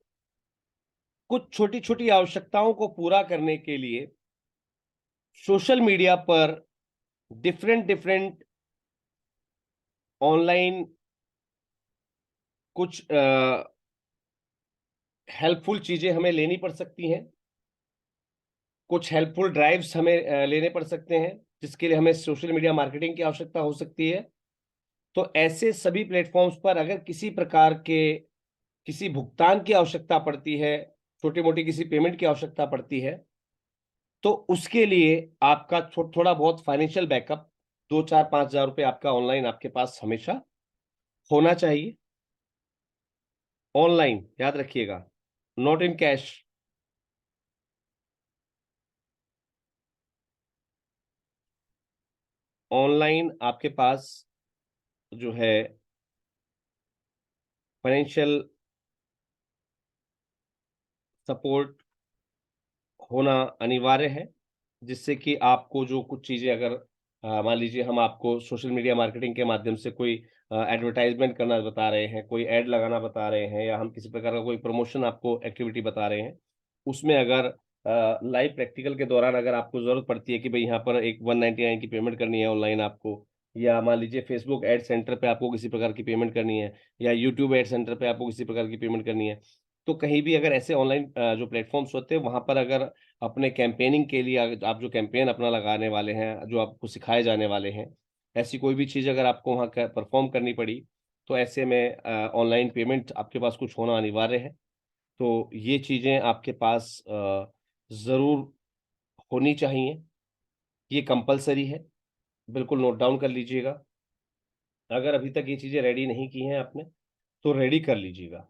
कुछ छोटी छोटी आवश्यकताओं को पूरा करने के लिए सोशल मीडिया पर डिफरेंट ऑनलाइन कुछ हेल्पफुल चीजें हमें लेनी पड़ सकती हैं, कुछ हेल्पफुल ड्राइव्स हमें लेने पड़ सकते हैं, जिसके लिए हमें सोशल मीडिया मार्केटिंग की आवश्यकता हो सकती है। तो ऐसे सभी प्लेटफॉर्म्स पर अगर किसी प्रकार के किसी भुगतान की आवश्यकता पड़ती है, छोटी मोटी किसी पेमेंट की आवश्यकता पड़ती है, तो उसके लिए आपका थोड़ा बहुत फाइनेंशियल बैकअप 2-4-5 हज़ार रुपये आपका ऑनलाइन आपके पास हमेशा होना चाहिए। ऑनलाइन याद रखिएगा, नॉट इन कैश। ऑनलाइन आपके पास जो है फाइनेंशियल सपोर्ट होना अनिवार्य है, जिससे कि आपको जो कुछ चीजें अगर मान लीजिए हम आपको सोशल मीडिया मार्केटिंग के माध्यम से कोई एडवर्टाइजमेंट करना बता रहे हैं, कोई ऐड लगाना बता रहे हैं, या हम किसी प्रकार का कोई प्रमोशन आपको एक्टिविटी बता रहे हैं, उसमें अगर लाइव प्रैक्टिकल के दौरान अगर आपको जरूरत पड़ती है कि भाई यहाँ पर एक 199 की पेमेंट करनी है ऑनलाइन आपको, या मान लीजिए फेसबुक एड सेंटर पे आपको किसी प्रकार की पेमेंट करनी है, या यूट्यूब एड सेंटर पे आपको किसी प्रकार की पेमेंट करनी है, तो कहीं भी अगर ऐसे ऑनलाइन जो प्लेटफॉर्म्स होते हैं वहां पर अगर अपने कैंपेनिंग के लिए आप जो कैंपेन अपना लगाने वाले हैं, जो आपको सिखाए जाने वाले हैं, ऐसी कोई भी चीज़ अगर आपको वहाँ परफॉर्म करनी पड़ी, तो ऐसे में ऑनलाइन पेमेंट आपके पास कुछ होना अनिवार्य है। तो ये चीज़ें आपके पास ज़रूर होनी चाहिए, ये कंपलसरी है, बिल्कुल नोट डाउन कर लीजिएगा। अगर अभी तक ये चीज़ें रेडी नहीं की हैं आपने, तो रेडी कर लीजिएगा।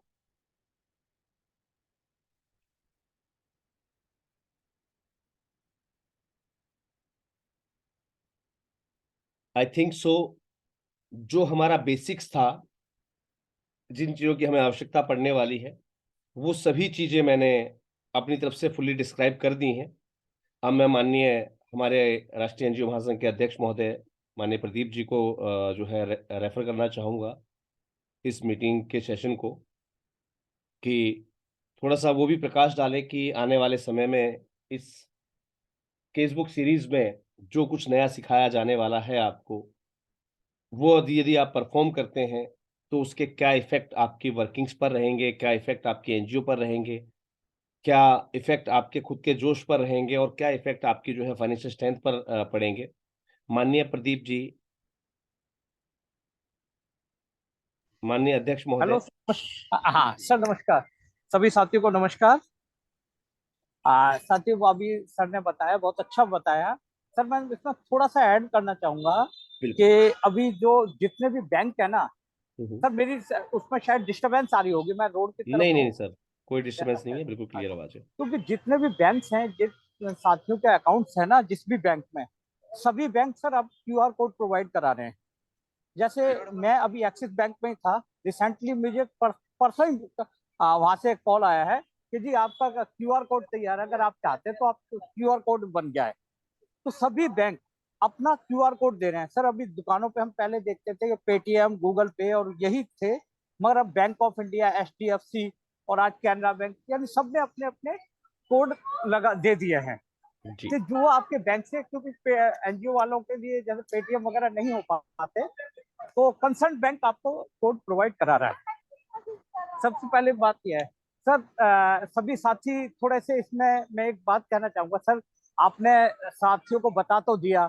आई थिंक सो जो हमारा बेसिक्स था, जिन चीज़ों की हमें आवश्यकता पड़ने वाली है, वो सभी चीज़ें मैंने अपनी तरफ से फुल्ली डिस्क्राइब कर दी हैं। अब मैं माननीय हमारे राष्ट्रीय एनजीओ महासंघ के अध्यक्ष महोदय माननीय प्रदीप जी को जो है रेफर करना चाहूँगा इस मीटिंग के सेशन को, कि थोड़ा सा वो भी प्रकाश डालें कि आने वाले समय में इस केसबुक सीरीज में जो कुछ नया सिखाया जाने वाला है आपको, वो यदि आप परफॉर्म करते हैं तो उसके क्या इफेक्ट आपकी वर्किंग्स पर रहेंगे, क्या इफेक्ट आपके एनजीओ पर रहेंगे, क्या इफेक्ट आपके खुद के जोश पर रहेंगे, और क्या इफेक्ट आपकी जो है फाइनेंशियल स्ट्रेंथ पर पड़ेंगे। माननीय प्रदीप जी, माननीय अध्यक्ष हेलो महोदय। हाँ सर, नमस्कार। सभी साथियों को नमस्कार। साथियों, अभी सर ने बताया, बहुत अच्छा बताया। सर मैं इसमें थोड़ा सा ऐड करना चाहूंगा कि अभी जो जितने भी बैंक है ना सर, मेरी उसमें शायद डिस्टरबेंस आ रही होगी, मैं रोड की तरफ नहीं हूँ। नहीं सर, कोई डिस्टर्बेंस नहीं है, बिल्कुल क्लियर आवाज है। क्योंकि जितने भी बैंक्स हैं, जिस साथियों के अकाउंट्स है ना जिस भी बैंक में, सभी बैंक सर अब क्यूआर कोड प्रोवाइड करा रहे हैं। जैसे मैं अभी एक्सिस बैंक में ही था, रिसेंटली मुझे परसों ही वहां से कॉल आया है कि कि जी आपका क्यूआर कोड तैयार है, अगर आप चाहते हैं तो आप क्यूआर कोड बन गया है। तो सभी बैंक अपना क्यूआर कोड दे रहे हैं सर। अभी दुकानों पे हम पहले देखते थे कि पेटीएम, गूगल पे और यही थे, मगर अब बैंक ऑफ इंडिया, एचडीएफसी और आज कैनरा बैंक, यानी सबने अपने अपने कोड लगा दे दिए हैं जी कि जो आपके बैंक से, क्योंकि एनजीओ वालों के लिए जैसे पेटीएम वगैरह नहीं हो पाते, तो कंसर्न बैंक आपको कोड प्रोवाइड करा रहा है। सबसे पहले बात यह है सर, सभी साथी थोड़े से इसमें मैं एक बात कहना चाहूंगा सर। आपने साथियों को बता तो दिया,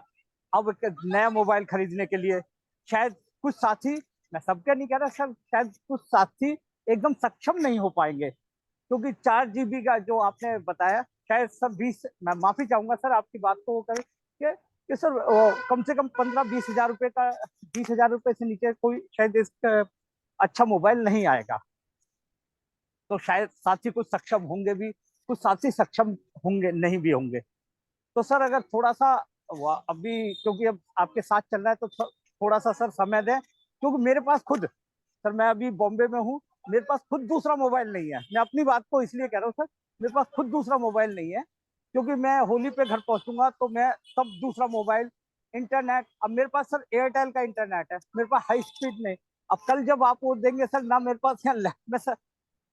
अब एक नया मोबाइल खरीदने के लिए शायद कुछ साथी, मैं सबके नहीं कह रहा सर, शायद कुछ साथी एकदम सक्षम नहीं हो पाएंगे, क्योंकि 4 GB का जो आपने बताया, शायद सर 20, मैं माफी चाहूंगा सर आपकी बात को कर कि सर कम से कम 15-20 हजार रुपए का, 20 हजार रुपए से नीचे कोई शायद इस अच्छा मोबाइल नहीं आएगा। तो शायद साथी कुछ सक्षम होंगे भी, कुछ साथी सक्षम होंगे नहीं भी होंगे। तो सर अगर थोड़ा सा अभी, क्योंकि अब आपके साथ चल रहा है, तो थोड़ा सा सर समय दें, क्योंकि मेरे पास खुद सर, मैं अभी बॉम्बे में हूँ, मेरे पास खुद दूसरा मोबाइल नहीं है। मैं अपनी बात को इसलिए कह रहा हूँ सर, मेरे पास खुद दूसरा मोबाइल नहीं है, क्योंकि मैं होली पे घर पहुंचूंगा तो मैं तब दूसरा मोबाइल, इंटरनेट, अब मेरे पास सर एयरटेल का इंटरनेट है, मेरे पास हाई स्पीड नहीं। अब कल जब आप वो देंगे सर ना, मेरे पास यहाँ मैं सर,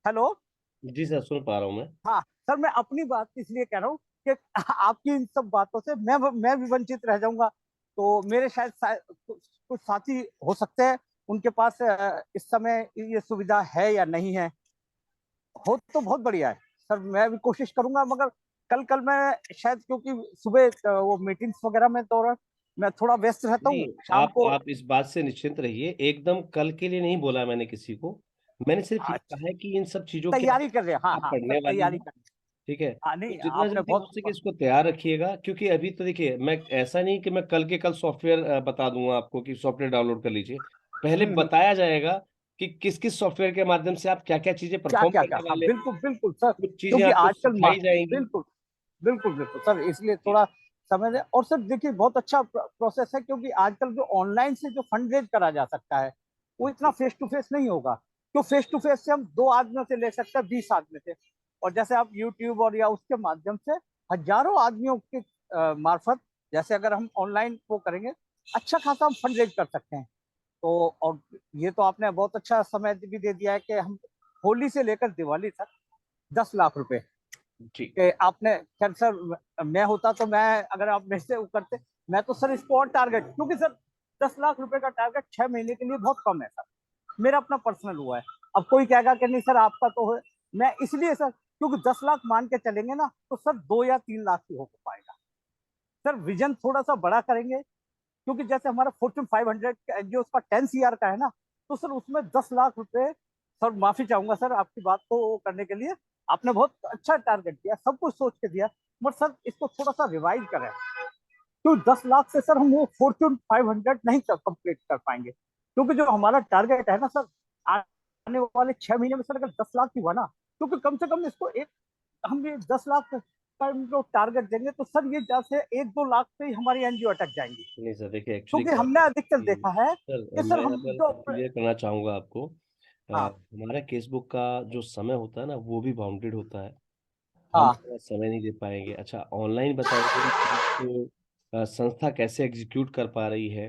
हेलो, जी सर, सुन पा रहा हूँ मैं। हाँ सर, मैं अपनी बात इसलिए कह रहा हूँ कि आपकी इन सब बातों से मैं भी वंचित रह जाऊंगा। तो मेरे शायद कुछ साथी हो सकते हैं, उनके पास इस समय ये सुविधा है या नहीं है, हो तो बहुत बढ़िया है सर, मैं भी कोशिश करूंगा। मगर कल मैं शायद, क्योंकि सुबह वो मीटिंग्स वगैरह में दौरान मैं थोड़ा व्यस्त रहता नहीं, हूँ, शाम को। आप इस बात से निश्चिंत रहिए, एकदम कल के लिए नहीं बोला मैंने किसी को। मैंने सिर्फ ये अच्छा, कहा है कि इन सब चीजों की तैयारी कर रहे हैं, हाँ आप हाँ सर, पढ़ने वाली तैयारी हैं, कर रहे ठीक है। हैं। हाँ तो नहीं, जितना आपने जल्दी हो बहुत, सके इसको तैयार रखिएगा, क्योंकि अभी तो देखिए, मैं ऐसा नहीं कि मैं कल के कल सॉफ्टवेयर बता दूंगा आपको कि सॉफ्टवेयर डाउनलोड कर लीजिए। पहले बताया जाएगा कि किस किस सॉफ्टवेयर के माध्यम से आप क्या क्या चीजें क्या परफॉर्म क्या क्या, करने हाँ वाले हैं। बिल्कुल बिल्कुल सर, कुछ चीजें क्योंकि आपको आजकल सिखाई जाएंगी। बिल्कुल बिल्कुल बिल्कुल सर, इसलिए थोड़ा समय दें। और सर देखिए, बहुत अच्छा प्रोसेस है, क्योंकि आजकल जो ऑनलाइन से जो फंड रेज करा जा सकता है, वो इतना फेस टू फेस नहीं होगा। तो फेस टू फेस से हम 2 आदमियों से ले सकते हैं, 20 आदमी से, और जैसे आप यूट्यूब और या उसके माध्यम से हजारों आदमियों के मार्फत, जैसे अगर हम ऑनलाइन वो करेंगे, अच्छा खासा हम फंड रेज कर सकते हैं। तो और ये तो आपने बहुत अच्छा समय भी दे दिया है कि हम होली से लेकर दिवाली तक 10 लाख रुपए जी के आपने, खैर सर मैं होता तो मैं, अगर आप मेरे से वो करते, मैं तो सर इसको और टारगेट, क्योंकि सर 10 लाख रुपए का टारगेट 6 महीने के लिए बहुत कम है सर, मेरा अपना पर्सनल हुआ है। अब कोई कहेगा कि नहीं सर आपका तो है, मैं इसलिए सर, क्योंकि 10 लाख मान के चलेंगे ना, तो सर 2 या 3 लाख ही हो पाएगा सर। विजन थोड़ा सा बड़ा करेंगे, क्योंकि जैसे हमारा फॉर्च्यून 500 जो उसका 10 CR का है ना, तो सर उसमें 10 लाख रुपए, सर माफी चाहूंगा सर आपकी बात को करने के लिए, आपने बहुत अच्छा टारगेट दिया, सब कुछ सोच के दिया, मगर सर इसको थोड़ा सा रिवाइज करें, क्योंकि 10 लाख से सर हम वो फॉर्च्यून 500 नहीं कंप्लीट कर पाएंगे, क्योंकि जो हमारा टारगेट है ना सर, आने वाले 6 महीने में सर, अगर 10 लाख की हुआ ना, क्योंकि कम से कम इसको एक, हम ये 10 लाख का जो टारगेट देंगे, तो सर ये जैसे 1-2 लाख पे ही हमारी एनजीओ अटक जाएंगी, नहीं सर, देखिए एक्चुअली क्योंकि क्या हमने है अधिकतर देखा कि है सर, कि सर मैं हम यहाँ जो पर क्लियर करना चाहूंगा आपको। हाँ हमारा केसबुक का जो समय होता है ना, वो भी बाउंडेड होता है। हम हाँ पूरा समय नहीं दे पाएंगे। अच्छा, ऑनलाइन बताएंगे कि चीज़ को संस्था कैसे एग्जीक्यूट कर पा रही है,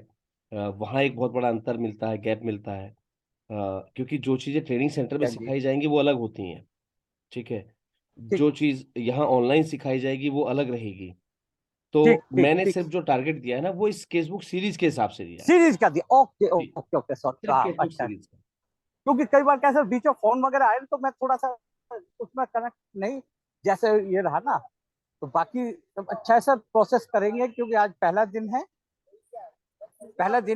वहाँ एक बहुत बड़ा अंतर मिलता है, गैप मिलता है। क्योंकि जो चीज़ें ट्रेनिंग सेंटर में जी, सिखाई जाएंगी वो अलग होती हैं, ठीक है। ठीक जो चीज़ यहाँ ऑनलाइन सिखाई जाएगी वो अलग रहेगी। ठीक तो ठीक मैंने ठीक, सिर्फ जो टारगेट दिया है ना, वो इस केसबुक सीरीज के हिसाब से दिया है। सीरीज का दिया, ओके जी, ओके ओके सॉरी, सिर्फ हाँ केसबुक अच्छा, सीरीज का। क्योंकि कई बार कैसे बीच में फोन वगैरह आए तो मैं थोड़ा सा उसमें कनेक्ट नहीं, जैसे ये रहा ना, तो बाकी सब अच्छा है सर, प्रोसेस करेंगे, क्योंकि आज पहला दिन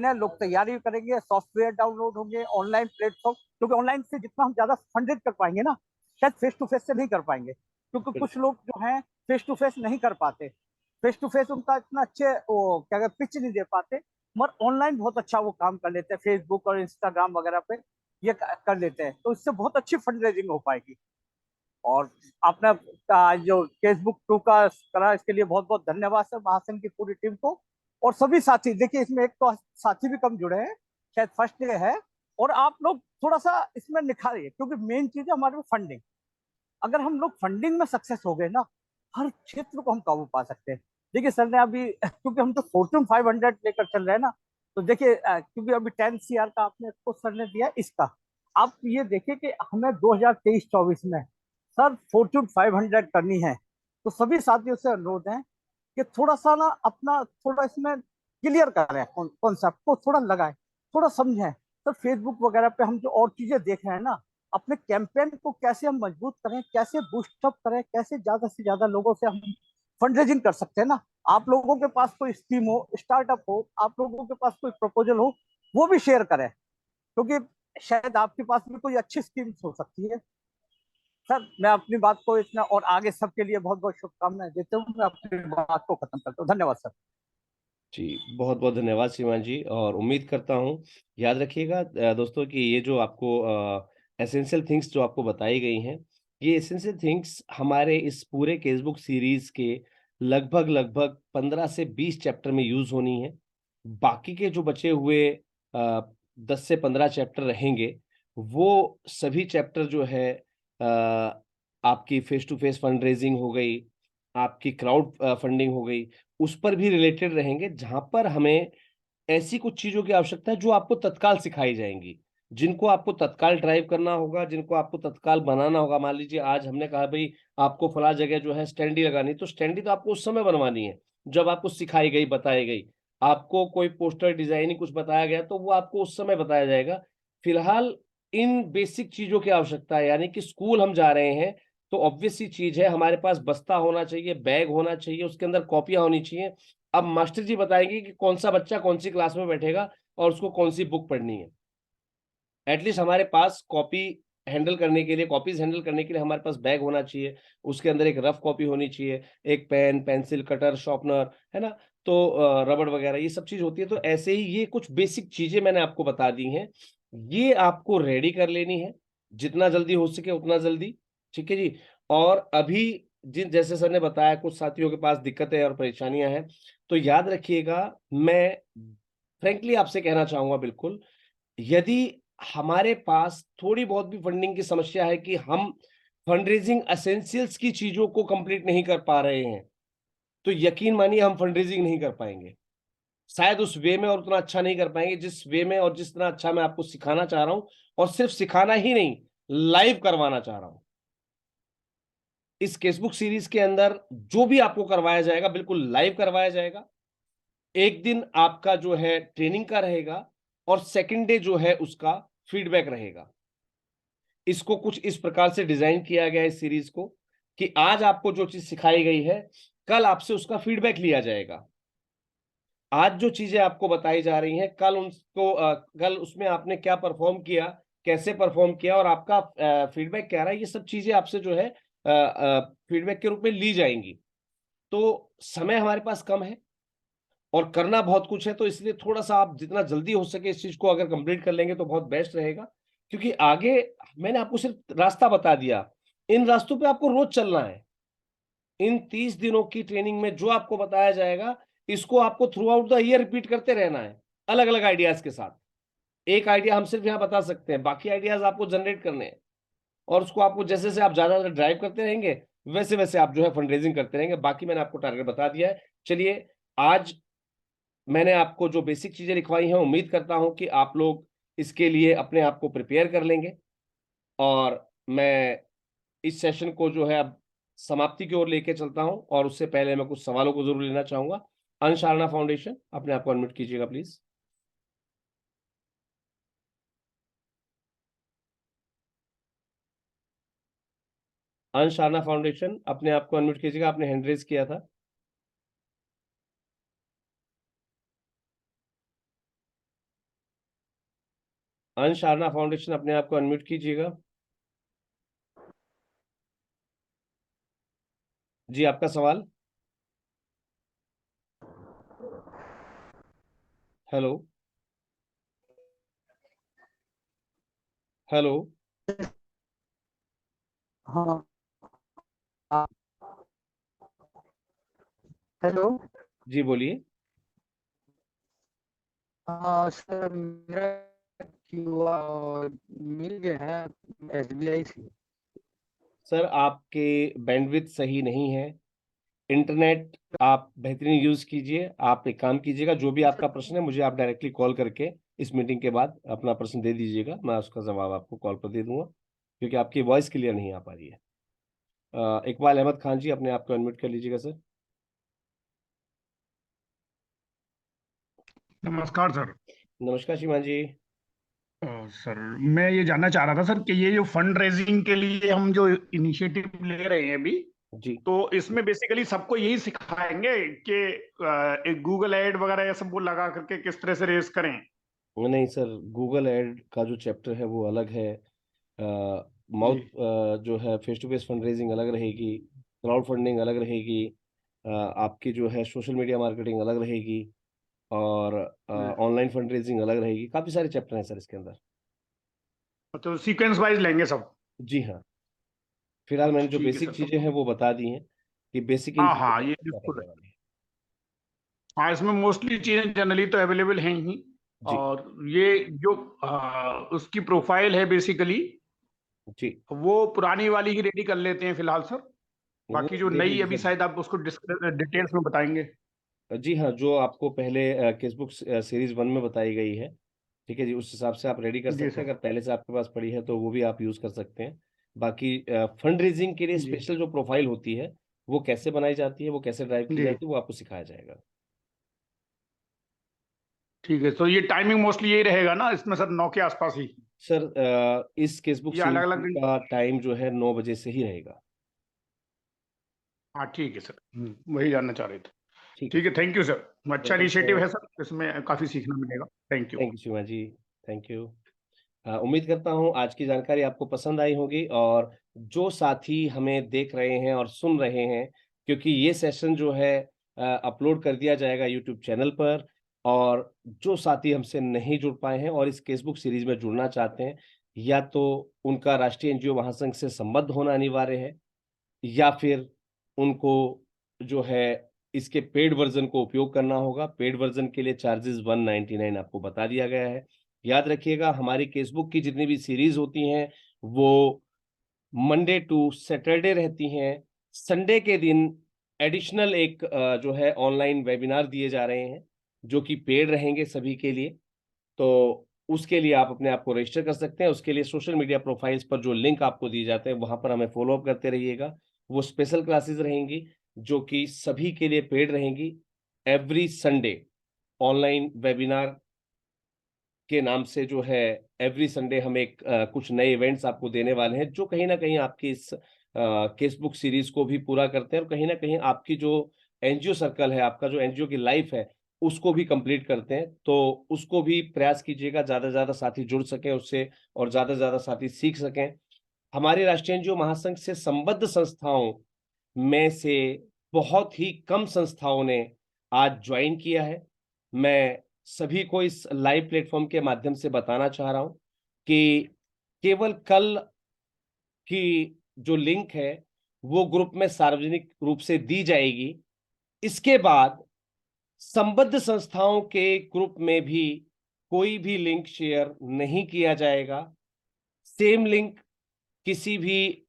है, लोग तैयारी करेंगे, सॉफ्टवेयर डाउनलोड होंगे, ऑनलाइन प्लेटफॉर्म, क्योंकि ऑनलाइन से जितना हम ज्यादा फंडेड कर पाएंगे ना, शायद फेस टू फेस से नहीं कर पाएंगे, क्योंकि कुछ बिल्कुल लोग जो हैं फेस टू फेस नहीं कर पाते, फेस टू फेस उनका इतना अच्छे वो क्या कहते पिच नहीं दे पाते, मगर ऑनलाइन बहुत अच्छा वो काम कर लेते हैं, फेसबुक और इंस्टाग्राम वगैरह पे ये कर लेते हैं, तो इससे बहुत अच्छी फंड रेजिंग हो पाएगी। और आपने जो फेसबुक टू का करा, इसके लिए बहुत बहुत धन्यवाद सर, महासंघ की पूरी टीम को, और सभी साथी, देखिए इसमें एक तो साथी भी कम जुड़े हैं, शायद फर्स्ट डे है, और आप लोग थोड़ा सा इसमें निखारिए, क्योंकि मेन चीज है हमारे फंडिंग, अगर हम लोग फंडिंग में सक्सेस हो गए ना, हर क्षेत्र को हम काबू पा सकते हैं। देखिए सर ने अभी क्योंकि हम तो फॉर्च्यून 500 लेकर चल रहे हैं ना, तो देखिए क्योंकि अभी 10 CR का आपने को सर ने दिया इसका, आप ये देखिए कि हमें 2023-24 में सर फॉर्च्यून 500 करनी है। तो सभी साथियों से अनुरोध है कि थोड़ा सा ना अपना थोड़ा इसमें क्लियर करें, कॉन्सेप्ट को थोड़ा लगाएं, थोड़ा समझें। तो फेसबुक वगैरह पे हम जो और चीजें देख रहे हैं ना, अपने कैंपेन को कैसे हम मजबूत करें, कैसे बूस्टअप करें, कैसे ज्यादा से ज्यादा लोगों से हम फंड रेजिंग कर सकते हैं ना। आप लोगों के पास कोई स्कीम हो, स्टार्टअप हो, आप लोगों के पास कोई प्रपोजल हो, वो भी शेयर करें, क्योंकि शायद आपके पास भी कोई अच्छी स्कीम्स हो सकती है। सर मैं अपनी बात को इतना और आगे सबके लिए बहुत बहुत शुभकामनाएं देता हूँ। मैं अपनी बात को खत्म करता हूँ। धन्यवाद सर। जी, बहुत बहुत धन्यवाद श्रीमान जी, और उम्मीद करता हूँ, याद रखिएगा दोस्तों, कि ये जो आपको एसेंशियल थिंग्स जो आपको बताई गई हैं, ये एसेंशियल थिंग्स हमारे इस पूरे केसबुक सीरीज के लगभग लगभग 15 से 20 चैप्टर में यूज होनी है। बाकी के जो बचे हुए 10 से 15 चैप्टर रहेंगे, वो सभी चैप्टर जो है आपकी face to face fundraising हो गई, आपकी क्राउड फंडिंग हो गई, उस पर भी रिलेटेड रहेंगे, जहां पर हमें ऐसी कुछ चीजों की आवश्यकता है जो आपको तत्काल सिखाई जाएंगी, जिनको आपको तत्काल ड्राइव करना होगा, जिनको आपको तत्काल बनाना होगा। मान लीजिए आज हमने कहा भाई आपको फला जगह जो है स्टैंडी लगानी, तो स्टैंडी तो आपको उस समय बनवानी है जब आपको सिखाई गई, बताई गई। आपको कोई पोस्टर डिजाइनिंग कुछ बताया गया तो वो आपको उस समय बताया जाएगा। फिलहाल इन बेसिक चीजों की आवश्यकता है, यानी कि स्कूल हम जा रहे हैं तो ऑब्वियस सी चीज है, हमारे पास बस्ता होना चाहिए, बैग होना चाहिए, उसके अंदर कॉपियां होनी चाहिए। अब मास्टर जी बताएंगे कि कौन सा बच्चा कौन सी क्लास में बैठेगा और उसको कौन सी बुक पढ़नी है। एटलीस्ट हमारे पास कॉपी हैंडल करने के लिए, कॉपीज हैंडल करने के लिए हमारे पास बैग होना चाहिए, उसके अंदर एक रफ कॉपी होनी चाहिए, एक पेन, पेंसिल, कटर, शॉर्पनर, है ना, तो रबड़ वगैरह ये सब चीज होती है। तो ऐसे ही ये कुछ बेसिक चीजें मैंने आपको बता दी हैं, ये आपको रेडी कर लेनी है जितना जल्दी हो सके उतना जल्दी। ठीक है जी। और अभी जिन जैसे सर ने बताया कुछ साथियों के पास दिक्कतें और परेशानियां हैं, तो याद रखिएगा, मैं फ्रेंकली आपसे कहना चाहूंगा, बिल्कुल, यदि हमारे पास थोड़ी बहुत भी फंडिंग की समस्या है कि हम फंड रेजिंग एसेंशियल्स की चीजों को कंप्लीट नहीं कर पा रहे हैं, तो यकीन मानिए हम फंड रेजिंग नहीं कर पाएंगे, शायद उस वे में और उतना अच्छा नहीं कर पाएंगे जिस वे में और जिस तरह अच्छा मैं आपको सिखाना चाह रहा हूं, और सिर्फ सिखाना ही नहीं, लाइव करवाना चाह रहा हूं। इस केसबुक सीरीज के अंदर जो भी आपको करवाया जाएगा बिल्कुल लाइव करवाया जाएगा। एक दिन आपका जो है ट्रेनिंग का रहेगा, और सेकंड डे जो है उसका फीडबैक रहेगा। इसको कुछ इस प्रकार से डिजाइन किया गया है इस सीरीज को, कि आज आपको जो चीज सिखाई गई है, कल आपसे उसका फीडबैक लिया जाएगा। आज जो चीजें आपको बताई जा रही हैं, कल उनको कल उसमें आपने क्या परफॉर्म किया, कैसे परफॉर्म किया, और आपका फीडबैक क्या रहा है, ये सब चीजें आपसे जो है फीडबैक के रूप में ली जाएंगी। तो समय हमारे पास कम है और करना बहुत कुछ है, तो इसलिए थोड़ा सा आप जितना जल्दी हो सके इस चीज को अगर कंप्लीट कर लेंगे तो बहुत बेस्ट रहेगा। क्योंकि आगे मैंने आपको सिर्फ रास्ता बता दिया, इन रास्तों पे आपको रोज चलना है। इन 30 दिनों की ट्रेनिंग में जो आपको बताया जाएगा, इसको आपको through out the year repeat करते रहना है, अलग अलग आइडियाज के साथ। एक आइडिया हम सिर्फ यहाँ बता सकते हैं, बाकी आइडियाज आपको जनरेट करने हैं, और उसको आपको जैसे जैसे आप ज्यादा ड्राइव करते रहेंगे, वैसे वैसे आप जो है फंड रेजिंग करते रहेंगे। बाकी मैंने आपको टारगेट बता दिया है। चलिए, आज मैंने आपको जो बेसिक चीजें लिखवाई हैं, उम्मीद करता हूं कि आप लोग इसके लिए अपने आप को प्रिपेयर कर लेंगे। और मैं इस सेशन को जो है अब समाप्ति की ओर लेके चलता हूं, और उससे पहले मैं कुछ सवालों को जरूर लेना चाहूंगा। अंशारना फाउंडेशन, अपने आप को अनम्यूट कीजिएगा प्लीज। अंशारना फाउंडेशन, अपने आप को अनम्यूट कीजिएगा, आपने हैंड रेज किया था। अंशारना फाउंडेशन, अपने आप को अनम्यूट कीजिएगा। जी, आपका सवाल। Hello, hello. हाँ। हेलो। जी बोलिए। हाँ सर, मेरा क्यूआर मिल गया है SBI से। सर आपके बैंडविड्थ सही नहीं है, इंटरनेट आप बेहतरीन यूज कीजिए। आप एक काम कीजिएगा, जो भी आपका प्रश्न है मुझे आप डायरेक्टली कॉल करके इस मीटिंग के बाद अपना प्रश्न दे दीजिएगा, मैं उसका जवाब आपको कॉल पर दे दूंगा, क्योंकि आपकी वॉइस क्लियर नहीं आ पा रही है। इकबाल अहमद खान जी, अपने आप को अनम्यूट कर लीजिएगा सर। नमस्कार सर। नमस्कार श्रीमान जी। सर मैं ये जानना चाह रहा था सर कि ये जो फंड रेजिंग के लिए हम जो इनिशिएटिव ले रहे हैं अभी, जी तो इसमें बेसिकली सबको यही सिखाएंगे कि एक गूगल एड वगैरह ये सब वो लगा करके किस तरह से रेज करें? नहीं सर, गूगल एड का जो चैप्टर है वो अलग है, माउथ जो है face to face fundraising अलग रहेगी, क्राउड फंडिंग अलग रहेगी, आपकी जो है सोशल मीडिया मार्केटिंग अलग रहेगी, और ऑनलाइन फंड रेजिंग अलग रहेगी। काफी सारे चैप्टर हैं सर इसके अंदर। तो सीक्वेंस वाइज लेंगे सब? जी हाँ, फिलहाल मैंने जो ठीक है बेसिक सर। चीजें हैं वो बता दी हैं कि बेसिक इन हाँ चीजों हाँ, पर ये चर्चा बिल्कुल। करने वाली है। हाँ, इसमें मोस्टली चीजें जनरली तो अवेलेबल हैं ही। जी और ये जो उसकी प्रोफाइल है बेसिकली, जी, वो पुरानी वाली ही रेडी कर लेते हैं फिलहाल सर। वो बाकी जो दे नई दीजिए अभी सर। शायद आप उसको डिटेल्स में बताएंगे। जी हाँ, जो आपको पहले केसबुक सीरीज 1 में बताई गई है, ठीक है जी, उस हिसाब से आप रेडी कर जी सकते हैं। सर। अगर पहले से आपके पास पड़ी है तो वो भी आप यूज कर सकते हैं। बाकी फंड रेजिंग के लिए जी स्पेशल जो प्रोफाइल होती है वो कैसे बनाई जाती है, वो कैसे ड्राइव की जी, जाती है, वो आपको सिखाया जाएगा। ठीक है। तो ये टाइमिंग मोस्टली यही रहेगा ना इसमें सर, 9 के आसपास ही, सर इस केसबुक या अलग सीरीज अलग दिन? का टाइम जो है 9 बजे से ही रहेगा। हाँ ठीक है सर। वही जानना चाह रहे थे। ठीक है ठीक है, सर। Thank you sir. अच्छा वेलकम इनिशिएटिव सर। है सर, इसमें काफी सीखना मिलेगा। Thank you. Thank you Shiva ji. Thank you. उम्मीद करता हूँ आज की जानकारी आपको पसंद आई होगी, और जो साथी हमें देख रहे हैं और सुन रहे हैं, क्योंकि ये सेशन जो है अपलोड कर दिया जाएगा यूट्यूब चैनल पर, और जो साथी हमसे नहीं जुड़ पाए हैं और इस केसबुक सीरीज में जुड़ना चाहते हैं, या तो उनका राष्ट्रीय एनजीओ महासंघ से संबद्ध होना अनिवार्य है, या फिर उनको जो है इसके पेड वर्जन को उपयोग करना होगा। पेड वर्जन के लिए चार्जेस 199 आपको बता दिया गया है। याद रखिएगा, हमारी केसबुक की जितनी भी सीरीज होती हैं वो मंडे टू सैटरडे रहती हैं। संडे के दिन एडिशनल एक जो है ऑनलाइन वेबिनार दिए जा रहे हैं, जो कि पेड रहेंगे सभी के लिए। तो उसके लिए आप अपने आप को रजिस्टर कर सकते हैं। उसके लिए सोशल मीडिया प्रोफाइल्स पर जो लिंक आपको दिए जाते हैं वहां पर हमें फॉलो अप करते रहिएगा। वो स्पेशल क्लासेस रहेंगी जो कि सभी के लिए पेड रहेंगी। एवरी संडे ऑनलाइन वेबिनार के नाम से जो है एवरी संडे हम एक कुछ नए इवेंट्स आपको देने वाले हैं, जो कहीं ना कहीं आपकी इस केसबुक सीरीज को भी पूरा करते हैं, और कहीं ना कहीं आपकी जो एनजीओ सर्कल है, आपका जो एनजीओ की लाइफ है, उसको भी कंप्लीट करते हैं। तो उसको भी प्रयास कीजिएगा, ज्यादा से ज्यादा साथी जुड़ सकें उससे, और ज्यादा से ज्यादा साथी सीख सकें। हमारे राष्ट्रीय एनजीओ महासंघ से संबद्ध संस्थाओं में से बहुत ही कम संस्थाओं ने आज ज्वाइन किया है। मैं सभी को इस लाइव प्लेटफॉर्म के माध्यम से बताना चाह रहा हूं कि केवल कल की जो लिंक है वो ग्रुप में सार्वजनिक रूप से दी जाएगी। इसके बाद संबद्ध संस्थाओं के ग्रुप में भी कोई भी लिंक शेयर नहीं किया जाएगा। सेम लिंक किसी भी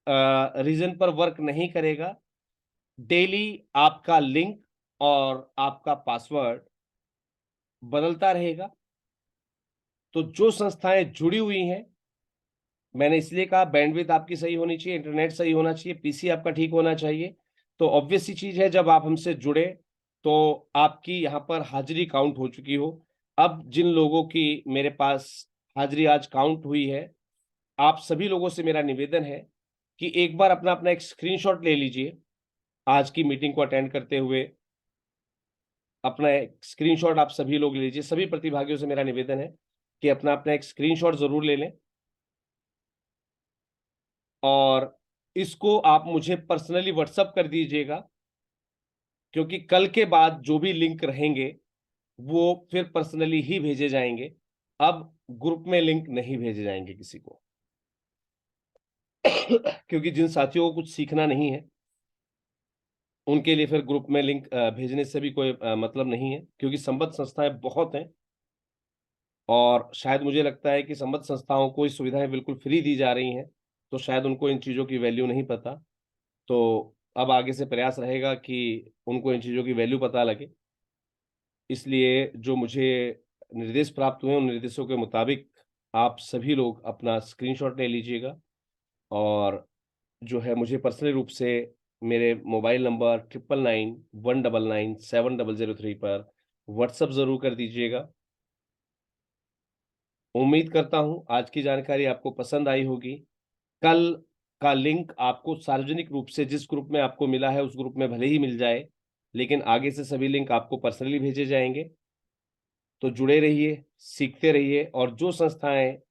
रीजन पर वर्क नहीं करेगा। डेली आपका लिंक और आपका पासवर्ड बदलता रहेगा। तो जो संस्थाएं जुड़ी हुई हैं, मैंने इसलिए कहा बैंडविड्थ आपकी सही होनी चाहिए, इंटरनेट सही होना चाहिए, पीसी आपका ठीक होना चाहिए। तो ऑब्वियस सी चीज है, जब आप हमसे जुड़े तो आपकी यहाँ पर हाजिरी काउंट हो चुकी हो। अब जिन लोगों की मेरे पास हाजिरी आज काउंट हुई है, आप सभी लोगों से मेरा निवेदन है कि एक बार अपना अपना एक स्क्रीनशॉट ले लीजिए। आज की मीटिंग को अटेंड करते हुए अपना एक स्क्रीनशॉट आप सभी लोग ले लीजिए। सभी प्रतिभागियों से मेरा निवेदन है कि अपना अपना एक स्क्रीनशॉट जरूर ले लें, और इसको आप मुझे पर्सनली व्हाट्सएप कर दीजिएगा, क्योंकि कल के बाद जो भी लिंक रहेंगे वो फिर पर्सनली ही भेजे जाएंगे। अब ग्रुप में लिंक नहीं भेजे जाएंगे किसी को, क्योंकि जिन साथियों को कुछ सीखना नहीं है उनके लिए फिर ग्रुप में लिंक भेजने से भी कोई मतलब नहीं है, क्योंकि संबद्ध संस्थाएं बहुत हैं, और शायद मुझे लगता है कि संबद्ध संस्थाओं को इस सुविधाएं बिल्कुल फ्री दी जा रही हैं। तो शायद उनको इन चीज़ों की वैल्यू नहीं पता। तो अब आगे से प्रयास रहेगा कि उनको इन चीज़ों की वैल्यू पता लगे। इसलिए जो मुझे निर्देश प्राप्त हुए, उन निर्देशों के मुताबिक आप सभी लोग अपना स्क्रीनशॉट ले लीजिएगा और जो है मुझे पर्सनली रूप से मेरे मोबाइल नंबर 9991997003 पर व्हाट्सएप ज़रूर कर दीजिएगा। उम्मीद करता हूँ आज की जानकारी आपको पसंद आई होगी। कल का लिंक आपको सार्वजनिक रूप से जिस ग्रुप में आपको मिला है, उस ग्रुप में भले ही मिल जाए, लेकिन आगे से सभी लिंक आपको पर्सनली भेजे जाएँगे। तो जुड़े रहिए, सीखते रहिए और जो संस्थाएँ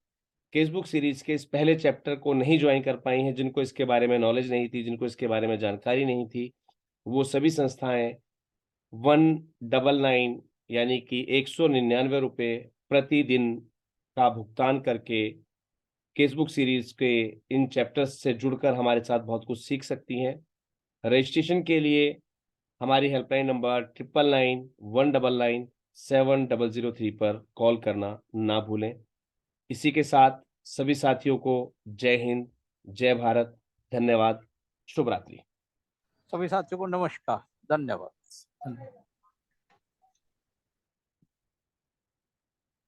केसबुक सीरीज़ के इस पहले चैप्टर को नहीं जॉइन कर पाई हैं, जिनको इसके बारे में नॉलेज नहीं थी, जिनको इसके बारे में जानकारी नहीं थी, वो सभी संस्थाएँ 199 यानी कि ₹199 प्रतिदिन का भुगतान करके केसबुक सीरीज़ के इन चैप्टर्स से जुड़कर हमारे साथ बहुत कुछ सीख सकती हैं। रजिस्ट्रेशन के लिए हमारी हेल्पलाइन नंबर 9991997003 पर कॉल करना ना भूलें। इसी के साथ सभी साथियों को जय हिंद, जय भारत, धन्यवाद, शुभ रात्रि। सभी साथियों को नमस्कार, धन्यवाद।